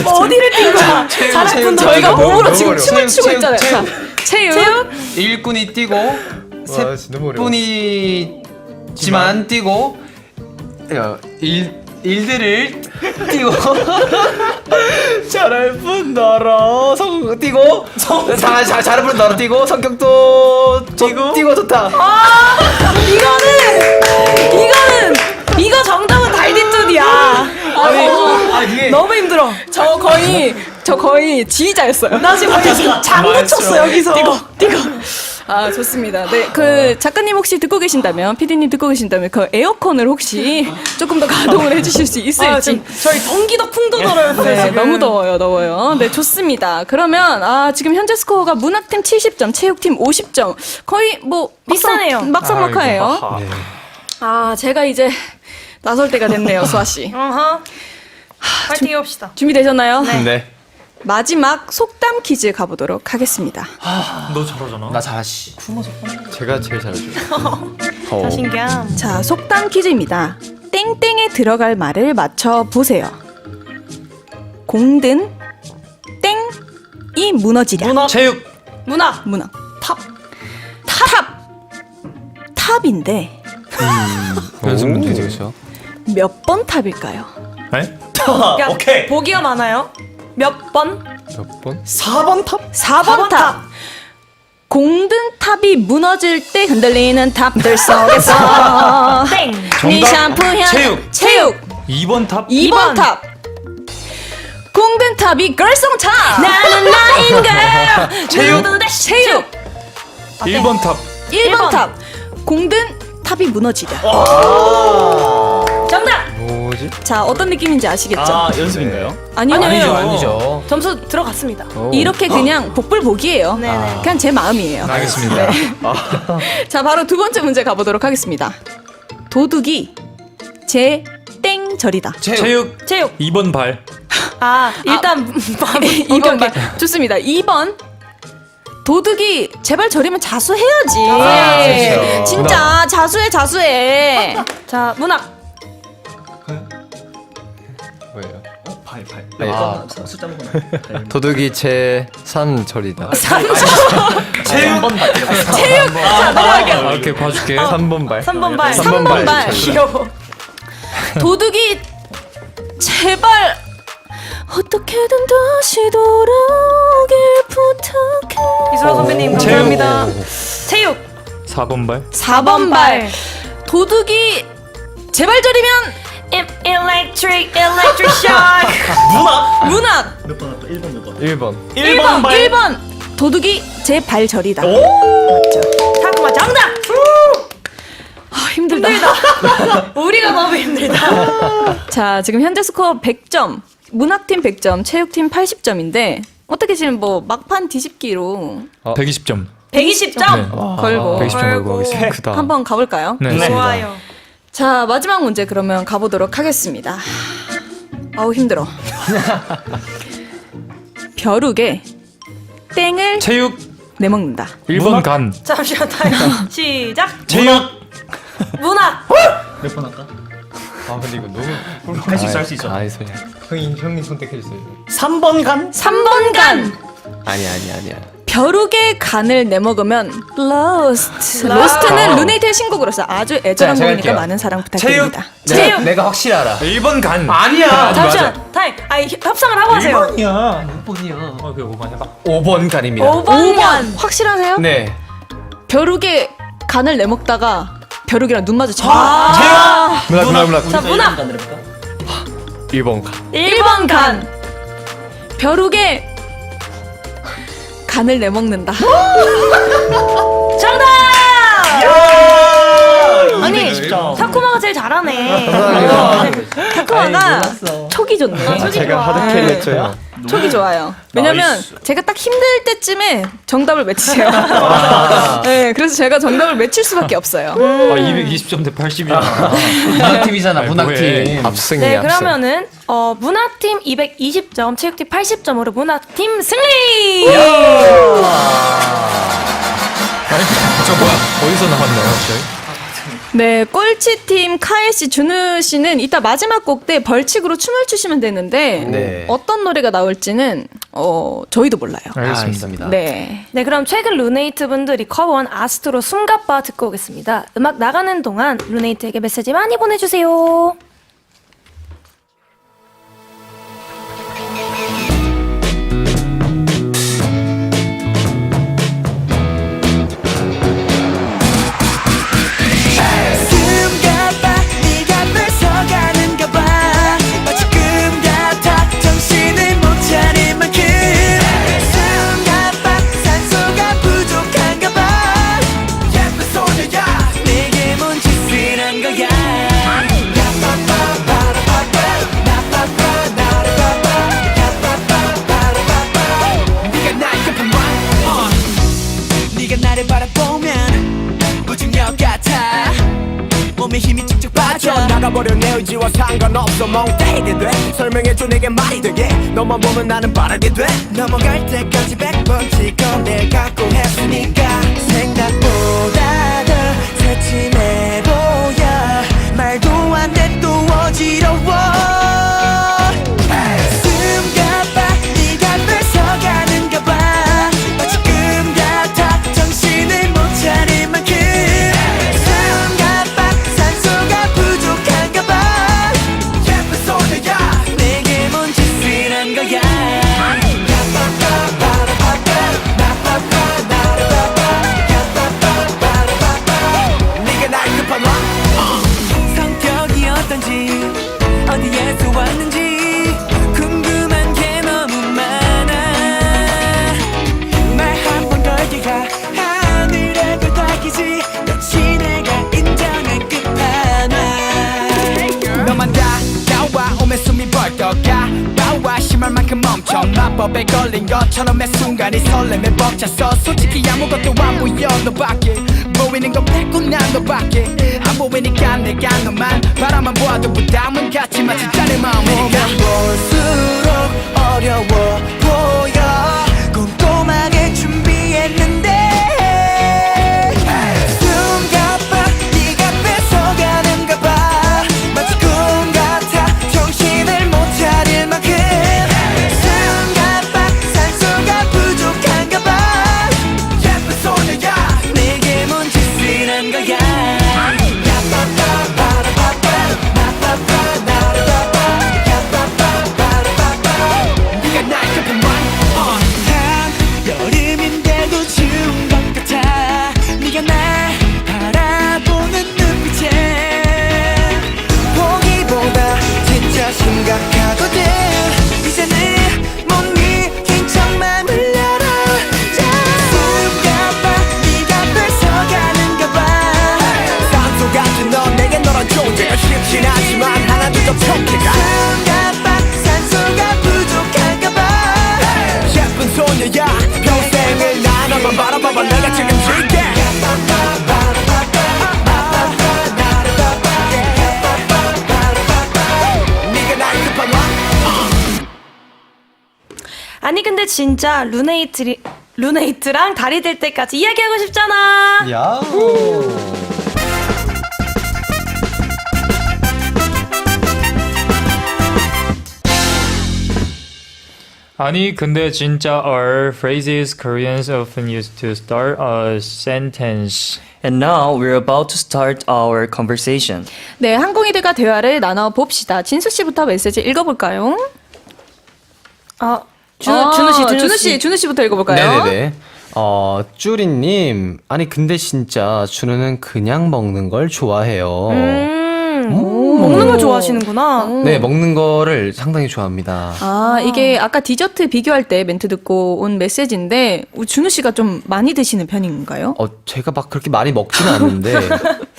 어디를 뛴 거야? 잘할 뿐 저희가 몸으로 지금 어려워. 춤을 추고 있잖아요. 자, 체육. 일꾼이 띄고 와, 진짜 너무 어려워. 셋뿐이지만 띄고 일들을 띄고 잘할 뿐 너로 띄고 잘할 뿐 너로 띄고 성격도 띄고 좋다. 이거 정답은 달디뚜디야. 이게 너무 힘들어. 저 거의 지휘자였어요. 나 지금 장구 쳤어 여기서. 뛰고. 좋습니다. 네, 그 작가님 혹시 듣고 계신다면, PD님 듣고 계신다면 그 에어컨을 혹시 조금 더 가동을 해주실 수 있을지. 지금 저희 동기도 쿵도 돌아요. 네, 너무 더워요. 네, 좋습니다. 그러면 지금 현재 스코어가 문학팀 70점, 체육팀 50점. 거의 뭐 비슷하네요. 막상막하예요. 아, 제가 이제 나설 때가 됐네요, 수아 씨. 어허. 파이팅 해봅시다. 준비되셨나요? 네. 마지막 속담 퀴즈 가보도록 하겠습니다. 너 잘하잖아. 나 잘하시. 제가 제일 잘하죠. 자신감. 자, 속담 퀴즈입니다. 땡땡에 들어갈 말을 맞춰 보세요. 공든 땡이 무너지랴. 체육. 문학. 문학. 탑. 탑인데 연습 문제 그렇죠. 몇 번 탑일까요? 네? 그러니까 오케이. 보기가 많아요. 몇 번? 몇 번? 4번 탑? 4번 탑. 공든 탑이 무너질 때 흔들리는 탑들 속에서 땡. 네 샴푸 향. 체육. 2번 탑. 2번 탑. 공든 탑이 걸송 탑. 나는 나인걸. 체육. 1번 탑. 1번 탑. 공든 탑이 무너지랴. 정답. 뭐지? 자, 어떤 느낌인지 아시겠죠? 아, 연습인가요? 아니요. 아니죠. 점수 들어갔습니다. 이렇게 그냥 복불복이에요. 네네. 그냥 제 마음이에요. 알겠습니다. 자, 바로 두 번째 문제 가보도록 하겠습니다. 도둑이 제 땡절이다. 체육. 2번 발. 아, 일단 2번 말 좋습니다. 2번 도둑이 제발 저리면 자수해야지. 그렇죠. 진짜 자수해. 자, 문학. 뭐예요? 발. 아. 숫자 먹으면. 도둑이 제 3절이다. 체육. 자, 넘어갈게요. 아, 이렇게 봐줄게. 3번 발. 3번 발. 3번 발. 귀여워. 도둑이 제발 어떻게든 다시 돌아오길 부탁해. 이소라 선배님 감사합니다. 체육. 4번 발. 4번 발. 도둑이 제발 저리면 Electric shock. 문학. 몇 번 할까? 1번 몇 번? 1번. 1번 1번 도둑이 제 발절이다. 잠깐만, 정답. 아, 힘들다. 우리가 너무 힘들다. 자, 지금 현재 스코어 100점. 문학팀 100점, 체육팀 80점인데 어떻게 지금 뭐 막판 뒤집기로 120점. 120점. 걸고 120점 걸고 가겠습니다. 크다. 한번 가볼까요? 네. 좋아요. 자, 마지막 문제 그러면 가보도록 하겠습니다. 아우, 힘들어. 벼룩에 땡을 체육. 내먹는다. 1번 간. 잠시만, 타임. 시작. 체육. 문학. 몇 번 할까? 아 근데 이거 너무 할 수 있어, 할 수 있어. 아이 소리야. 형이 선택해 주세요. 3번 간? 3번 간. 아니야. 벼룩에 간을 내먹으면 로스트는 루네이트의 신곡으로서 아주 애절한 제가 곡이니까 할게요. 많은 사랑 부탁드립니다. 내가 확실히 알아. 1번 간. 아니야. 잠시만, 타임. 아니, 협상을 하고 하세요. 5번 해봐. 5번 간입니다. 5번 확실하세요? 네. 벼룩에 간을 내먹다가 벼룩이랑 눈 마주쳐. 문학. 자, 문학. 1번 가. 1번 간. 벼룩에 간을 내먹는다. 정답. 아니, 220점. 타쿠마가 제일 잘하네. 타쿠마가 촉이 좋네. 제가 하드 캐리 했죠. 촉이 좋아요. 왜냐면 제가 딱 힘들 때쯤에 정답을 외치세요. 네, 그래서 제가 정답을 외칠 수밖에 없어요. 220점 대 80이야. 문학팀이잖아. 문학팀. 압승이야. 네, 그러면은 문학팀 220점, 체육팀 80점으로 문학팀 승리. 저 뭐야? 어디서 나왔나요, 저희? 네, 꼴찌팀 카예 씨, 준우 씨는 이따 마지막 곡 때 벌칙으로 춤을 추시면 되는데 네. 어떤 노래가 나올지는 저희도 몰라요. 알겠습니다. 네. 네, 그럼 최근 루네이트 분들이 커버한 아스트로 숨가빠 듣고 오겠습니다. 음악 나가는 동안 루네이트에게 메시지 많이 보내주세요. 숨가봐 네가 뺏어가는가 봐 지금 같아 정신을 못 차릴 만큼 숨가봐 산소가 부족한가 봐 예쁜 소녀야 내게 뭔 짓을 한 거야 건지와 상관없어 멍때리게 돼 설명해줘 내게 말이 되게 너만 보면 나는 바라게 돼 넘어갈 때까지 100번 찍어 내 갖고 했으니까 생각보다 더 새침해 보여 말도 안 돼 또 어지러워 숨가봐 네가 뺏어가는가 봐 지금 같아 정신을 못 차릴 만큼 숨가봐 산소가 부족한가 봐 예쁜 소녀야 내게 뭔 짓을 한 거야 네가 날 급한 와 성격이 어떤지 어디에서 왔는지 궁금한 게 너무 많아 말 한 번 걸기가 하늘에 별 닦이지 역시 내가 인정한 끝판왕 너만 다가와 오면 숨이 벌떡 가봐와 심할 만큼 멈춰 마법에 걸린 것처럼 매 순간이 설렘에 벅찼어 솔직히 아무것도 안 보여 너밖에 보이는 건 빼고 난 너밖에 안 보이니까 내가 너만 바라만 보아도 부담은 같지만 진짜 내 마음이니까 볼수록 어려워 보여 꼼꼼하게 준비했는데 숨가봐 네가 뺏어가는가 봐 마치 꿈 같아 정신을 못 차릴 만큼 숨가봐 산소가 부족한가 봐 예쁜 소녀야 내게 뭔 짓을 한 거야 네가 날 급한 여름인데도 추운 것 같아 네가 날 바라보는 눈빛에 보기보다 진짜 심각하거든 이제는 못 이긴 척만 흘려라 숨가봐 네가 뺏어가는가 봐 산소 같은 넌 내게 너란 존재가 쉽진 않지만 하나 둘 더 척해가 숨가봐 산소가 부족한가 봐 예쁜 소녀야 평생을 나 너만 바라봐봐 내가 책임질게 네가 날 급한 와 아니 근데 진짜 루네이트랑 다리 될 때까지 이야기하고 싶잖아. 야. 아니 근데 진짜 are phrases Koreans often use to start a sentence. And now we're about to start our conversation. 네, 항공이들과 대화를 나눠봅시다. 진수 씨부터 메시지 읽어볼까요? 준우 씨부터 읽어볼까요? 네네네. 쭈리님, 아니 근데 진짜 준우는 그냥 먹는 걸 좋아해요. 먹는 걸 좋아하시는구나. 네, 먹는 거를 상당히 좋아합니다. 아, 이게 아까 디저트 비교할 때 멘트 듣고 온 메시지인데 준우 씨가 좀 많이 드시는 편인가요? 제가 막 그렇게 많이 먹지는 않는데,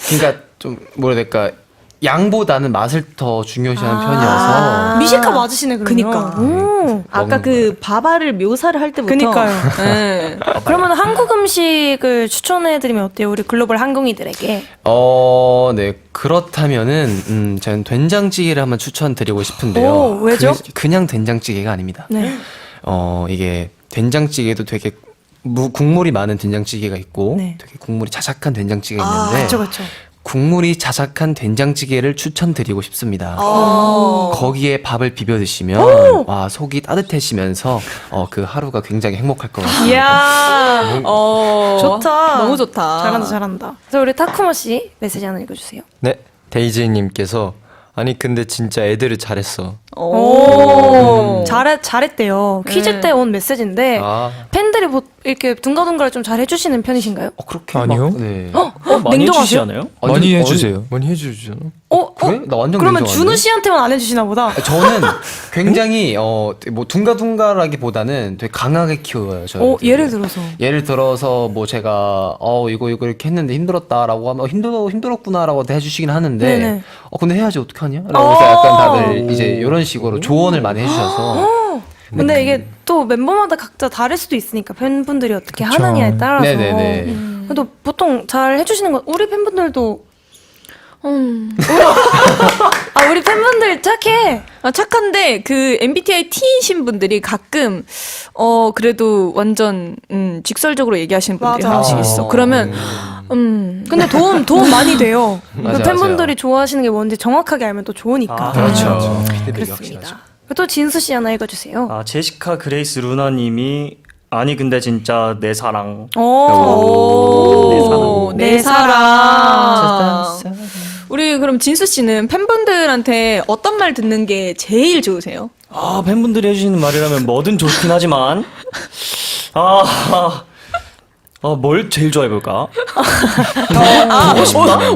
그러니까 좀 뭐라 해야 될까, 양보다는 맛을 더 중요시하는 편이어서. 미식가 맞으시네 그러면. 그니까. 아까 그 바바를 묘사를 할 때부터. 그니까요. 네. 그러면 한국 음식을 추천해드리면 어때요? 우리 글로벌 항공이들에게. 네. 그렇다면은, 저는 된장찌개를 한번 추천드리고 싶은데요. 오, 왜죠? 그냥 된장찌개가 아닙니다. 네. 이게 된장찌개도 되게 국물이 많은 된장찌개가 있고, 네. 되게 국물이 자작한 된장찌개가 있는데, 그렇죠. 국물이 자작한 된장찌개를 추천드리고 싶습니다. 거기에 밥을 비벼 드시면 와 속이 따뜻해지면서 그 하루가 굉장히 행복할 것 같아요. 이야. 좋다. 너무 좋다. 잘한다. 그래서 우리 타쿠모 씨 메시지 하나 읽어주세요. 네, 데이지님께서 아니 근데 진짜 애들을 잘했어. 오. 잘했대요. 퀴즈 때 온 메시지인데 아. 팬들이 뭐 이렇게 둥가둥가를 좀 잘 해주시는 편이신가요? 그렇게 아니요. 네. 많이 냉정하세요? 해주시지 않아요? 많이 해주세요. 많이 해주잖아. 그래? 나 완전 그러면 냉정한데? 준우 씨한테만 안 해주시나 보다. 저는 굉장히 뭐 둥가둥가라기보다는 되게 강하게 키워요. 저는. 예를 들어서. 예를 들어서 뭐 제가 이거 이렇게 했는데 힘들었다라고 하면 힘들었구나라고 해주시긴 하는데 네네. 근데 해야지 어떡하냐? 라고 해서 약간 다들 이제 이런 식으로 조언을 많이 해주셔서 근데 이게 또 멤버마다 각자 다를 수도 있으니까 팬분들이 어떻게 하느냐에 따라서. 네네네. 그래도 보통 잘 해주시는 건 우리 팬분들도 아, 우리 팬분들 착해. 아, 착한데 그 MBTI T이신 분들이 가끔 그래도 완전 직설적으로 얘기하시는 분들이 맞아. 한 번씩 있어. 그러면 근데 도움 많이 돼요. 맞아, 팬분들이 좋아하시는 게 뭔지 정확하게 알면 또 좋으니까. 그렇죠. 피드백이 확실하죠. 그렇습니다. 또 진수 씨 하나 읽어주세요. 아, 제시카 그레이스 루나님이 아니 근데 진짜 내 사랑. 오, 내 사랑. 우리 그럼 진수 씨는 팬분들한테 어떤 말 듣는 게 제일 좋으세요? 아, 팬분들이 해주시는 말이라면 뭐든 좋긴 하지만 뭘 제일 좋아해볼까?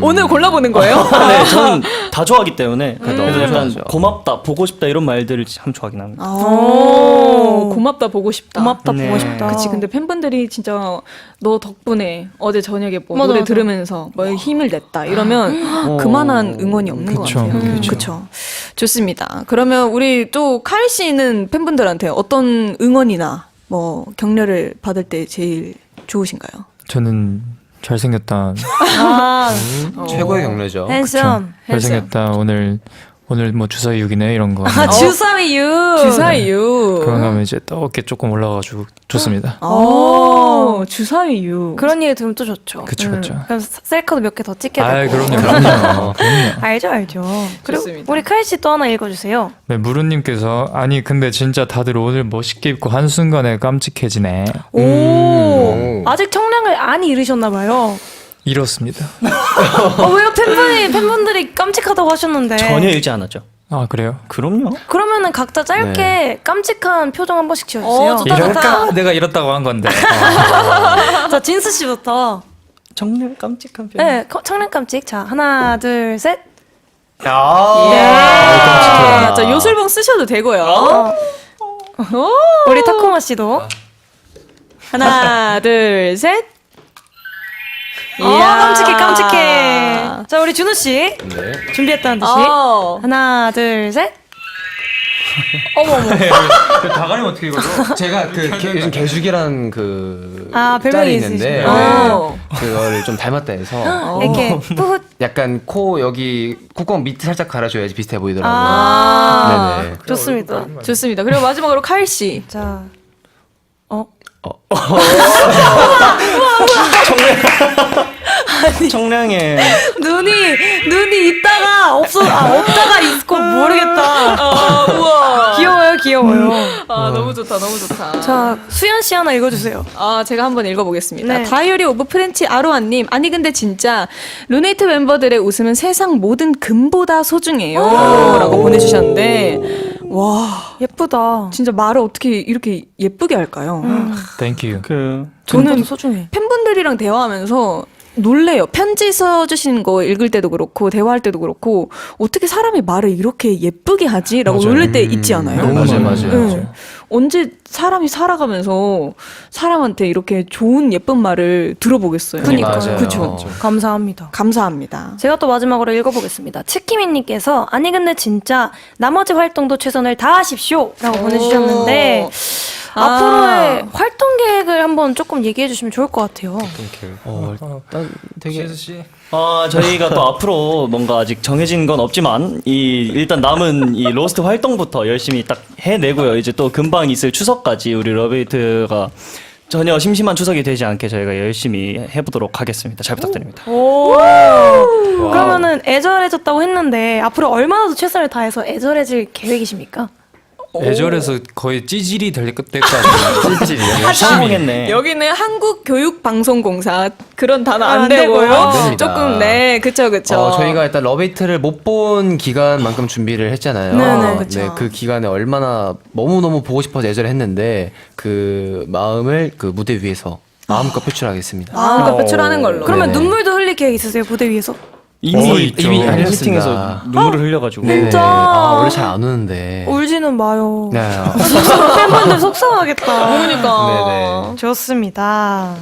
오늘 골라보는 거예요? 네, 저는 다 좋아하기 때문에 그래도 약간 좋아하죠. 고맙다, 보고 싶다 이런 말들을 참 좋아하긴 합니다. 고맙다 보고 싶다. 고맙다 네. 보고 싶다. 그치, 근데 팬분들이 진짜 너 덕분에 어제 저녁에 뭐 맞아, 노래 맞아. 들으면서 뭐 힘을 냈다 이러면 그만한 응원이 없는 그쵸, 것 같아요. 그쵸. 좋습니다. 그러면 우리 또 카일 씨는 팬분들한테 어떤 응원이나 뭐 격려를 받을 때 제일 좋으신가요? 저는 잘생겼다. 최고의 격려죠. 핸섬. 잘생겼다. 오늘 뭐 주사위육이네 이런 거. 아, 주사위유. 주사위유. 그런 거 하면 이제 또 어깨 조금 올라가가지고 좋습니다. 주사위유. 그런 얘기 들으면 또 좋죠. 그쵸, 그쵸. 그럼 셀카도 몇 개 더 찍게 되고. 아, 그럼요. 알죠. 그리고 좋습니다. 우리 카일 씨 또 하나 읽어주세요. 네, 무르님께서 아니 근데 진짜 다들 오늘 멋있게 입고 한순간에 깜찍해지네. 오. 아직 청량을 안 잃으셨나 봐요. 이렇습니다. 왜요? 팬분들이 깜찍하다고 하셨는데. 전혀 읽지 않았죠. 아 그래요? 그럼요. 그러면은 각자 짧게 깜찍한 표정 한 번씩 지어주세요. 좋다, 이럴까? 내가 이렇다고 한 건데. 자, 진수 씨부터. 정말 깜찍한 편. 네, 청량 깜찍. 자, 하나, 둘, 셋. 자, 요술봉 쓰셔도 되고요. 우리 타코마 씨도. 하나, 둘, 셋. 깜찍해. 자, 우리 준우 씨. 네. 준비했다는 듯이. 하나, 둘, 셋. 다 가리면 어떻게 이거죠? 제가 요즘 개숙이라는 그 별명이 짤이 있는데 있으시구나. 그거를 좀 닮았다 해서 이렇게 푸훗. 약간 코 여기 콧구멍 밑에 살짝 갈아줘야지 비슷해 보이더라고요. 네네. 좋습니다. 좋습니다. 그리고 마지막으로 카일 씨. 자, 청량해. 눈이 있다가 없다가 있고 모르겠다. 우와. 귀여워요. 너무 좋다, 너무 좋다. 자, 수연 씨 하나 읽어주세요. 제가 한번 읽어보겠습니다. 네. 다이어리 오브 프렌치 아로아님. 아니 근데 진짜 루네이트 멤버들의 웃음은 세상 모든 금보다 소중해요. 라고 보내주셨는데 와 예쁘다. 진짜 말을 어떻게 이렇게 예쁘게 할까요? Thank you. 저는 소중해. 팬분들이랑 대화하면서 놀래요. 편지 써주신 거 읽을 때도 그렇고 대화할 때도 그렇고 어떻게 사람이 말을 이렇게 예쁘게 하지라고 놀랄 때 있지 않아요? 맞아요. 네. 언제 사람이 살아가면서 사람한테 이렇게 좋은 예쁜 말을 들어보겠어요. 그러니까요. 그렇죠. 감사합니다. 감사합니다. 제가 또 마지막으로 읽어보겠습니다. 치키미님께서 아니 근데 진짜 나머지 활동도 최선을 다하십시오 라고 보내주셨는데 앞으로의 활동 계획을 한번 조금 얘기해 주시면 좋을 것 같아요. 일단 되게 저희가 또 앞으로 뭔가 아직 정해진 건 없지만 일단 남은 이 로스트 활동부터 열심히 딱 해내고요. 이제 또 금방 있을 추석까지 우리 러브이트가 전혀 심심한 추석이 되지 않게 저희가 열심히 해보도록 하겠습니다. 잘 부탁드립니다. 그러면은 애절해졌다고 했는데 앞으로 얼마나 더 최선을 다해서 애절해질 계획이십니까? 애절해서 거의 찌질이 될 때까지 성공했네. 여기는 한국교육방송공사 그런 단어 안 안 되고요. 안 됩니다. 조금 그쵸. 저희가 일단 러베이트를 못 본 기간만큼 준비를 했잖아요. 네네, 그쵸. 네, 그 기간에 얼마나 너무너무 보고 싶어서 애절했는데 그 마음을 그 무대 위에서 마음껏 표출하겠습니다. 마음껏 표출하는 걸로. 그러면 네네. 눈물도 흘릴 계획 있으세요 무대 위에서? 이미 있죠. 미팅에서 눈물을 흘려가지고. 네네. 진짜? 원래 잘 안 우는데. 울지는 마요. 네. 팬분들 속상하겠다. 그러니까. 네네. 좋습니다.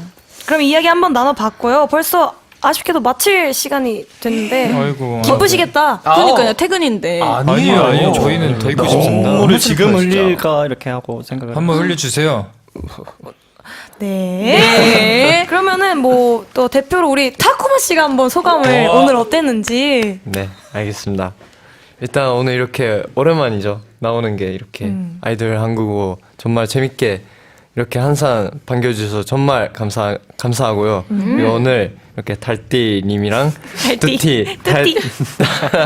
그럼 이야기 한번 나눠봤고요. 벌써 아쉽게도 마칠 시간이 됐는데 아이고. 기쁘시겠다. 그러니까요. 퇴근인데. 아니에요. 저희는 더 입고 싶습니다. 눈물을 지금 흘릴까 이렇게 하고 생각을. 한번 흘려주세요. 네. 그러면은 뭐 또 대표로 우리 타쿠마 씨가 한번 소감을 오늘 어땠는지. 네, 알겠습니다. 일단 오늘 이렇게 오랜만이죠. 나오는 게 이렇게 아이돌 한국어 정말 재밌게 이렇게 항상 반겨주셔서 정말 감사하고요. 그리고 오늘 이렇게 달띠님이랑 뚜티.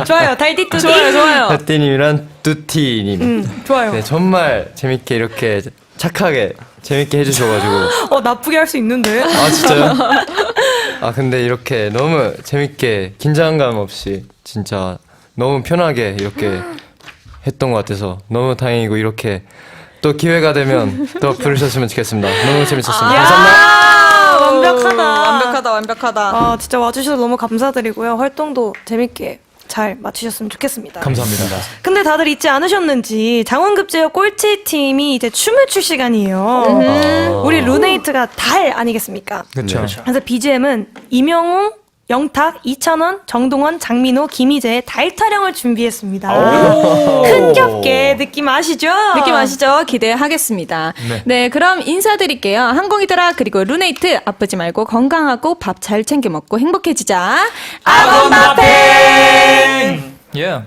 좋아요. 달디 뚜디. 좋아요. 달띠님이랑 뚜티님. 좋아요. 네, 정말 재밌게 이렇게 착하게 재밌게 해주셔가지고. 나쁘게 할 수 있는데. 아 진짜요? 아 근데 이렇게 너무 재밌게 긴장감 없이 진짜 너무 편하게 이렇게 했던 것 같아서 너무 다행이고 이렇게 또 기회가 되면 또 부르셨으면 좋겠습니다. 너무 재밌었습니다. 감사합니다. 완벽하다. 아, 진짜 와주셔서 너무 감사드리고요. 활동도 재밌게 잘 마치셨으면 좋겠습니다. 감사합니다. 근데 다들 잊지 않으셨는지 장원급제어 꼴찌 팀이 이제 춤을 출 시간이에요. 우리 루네이트가 달 아니겠습니까? 그렇죠. 그래서 BGM은 임영웅, 영탁, 이찬원, 정동원, 장민호, 김희재의 달 타령을 준비했습니다. 흥겹게 느낌 아시죠? 느낌 아시죠? 기대하겠습니다. 네, 그럼 인사드릴게요. 항공이들아 그리고 루네이트 아프지 말고 건강하고 밥 잘 챙겨 먹고 행복해지자. 아곤바팽! Yeah.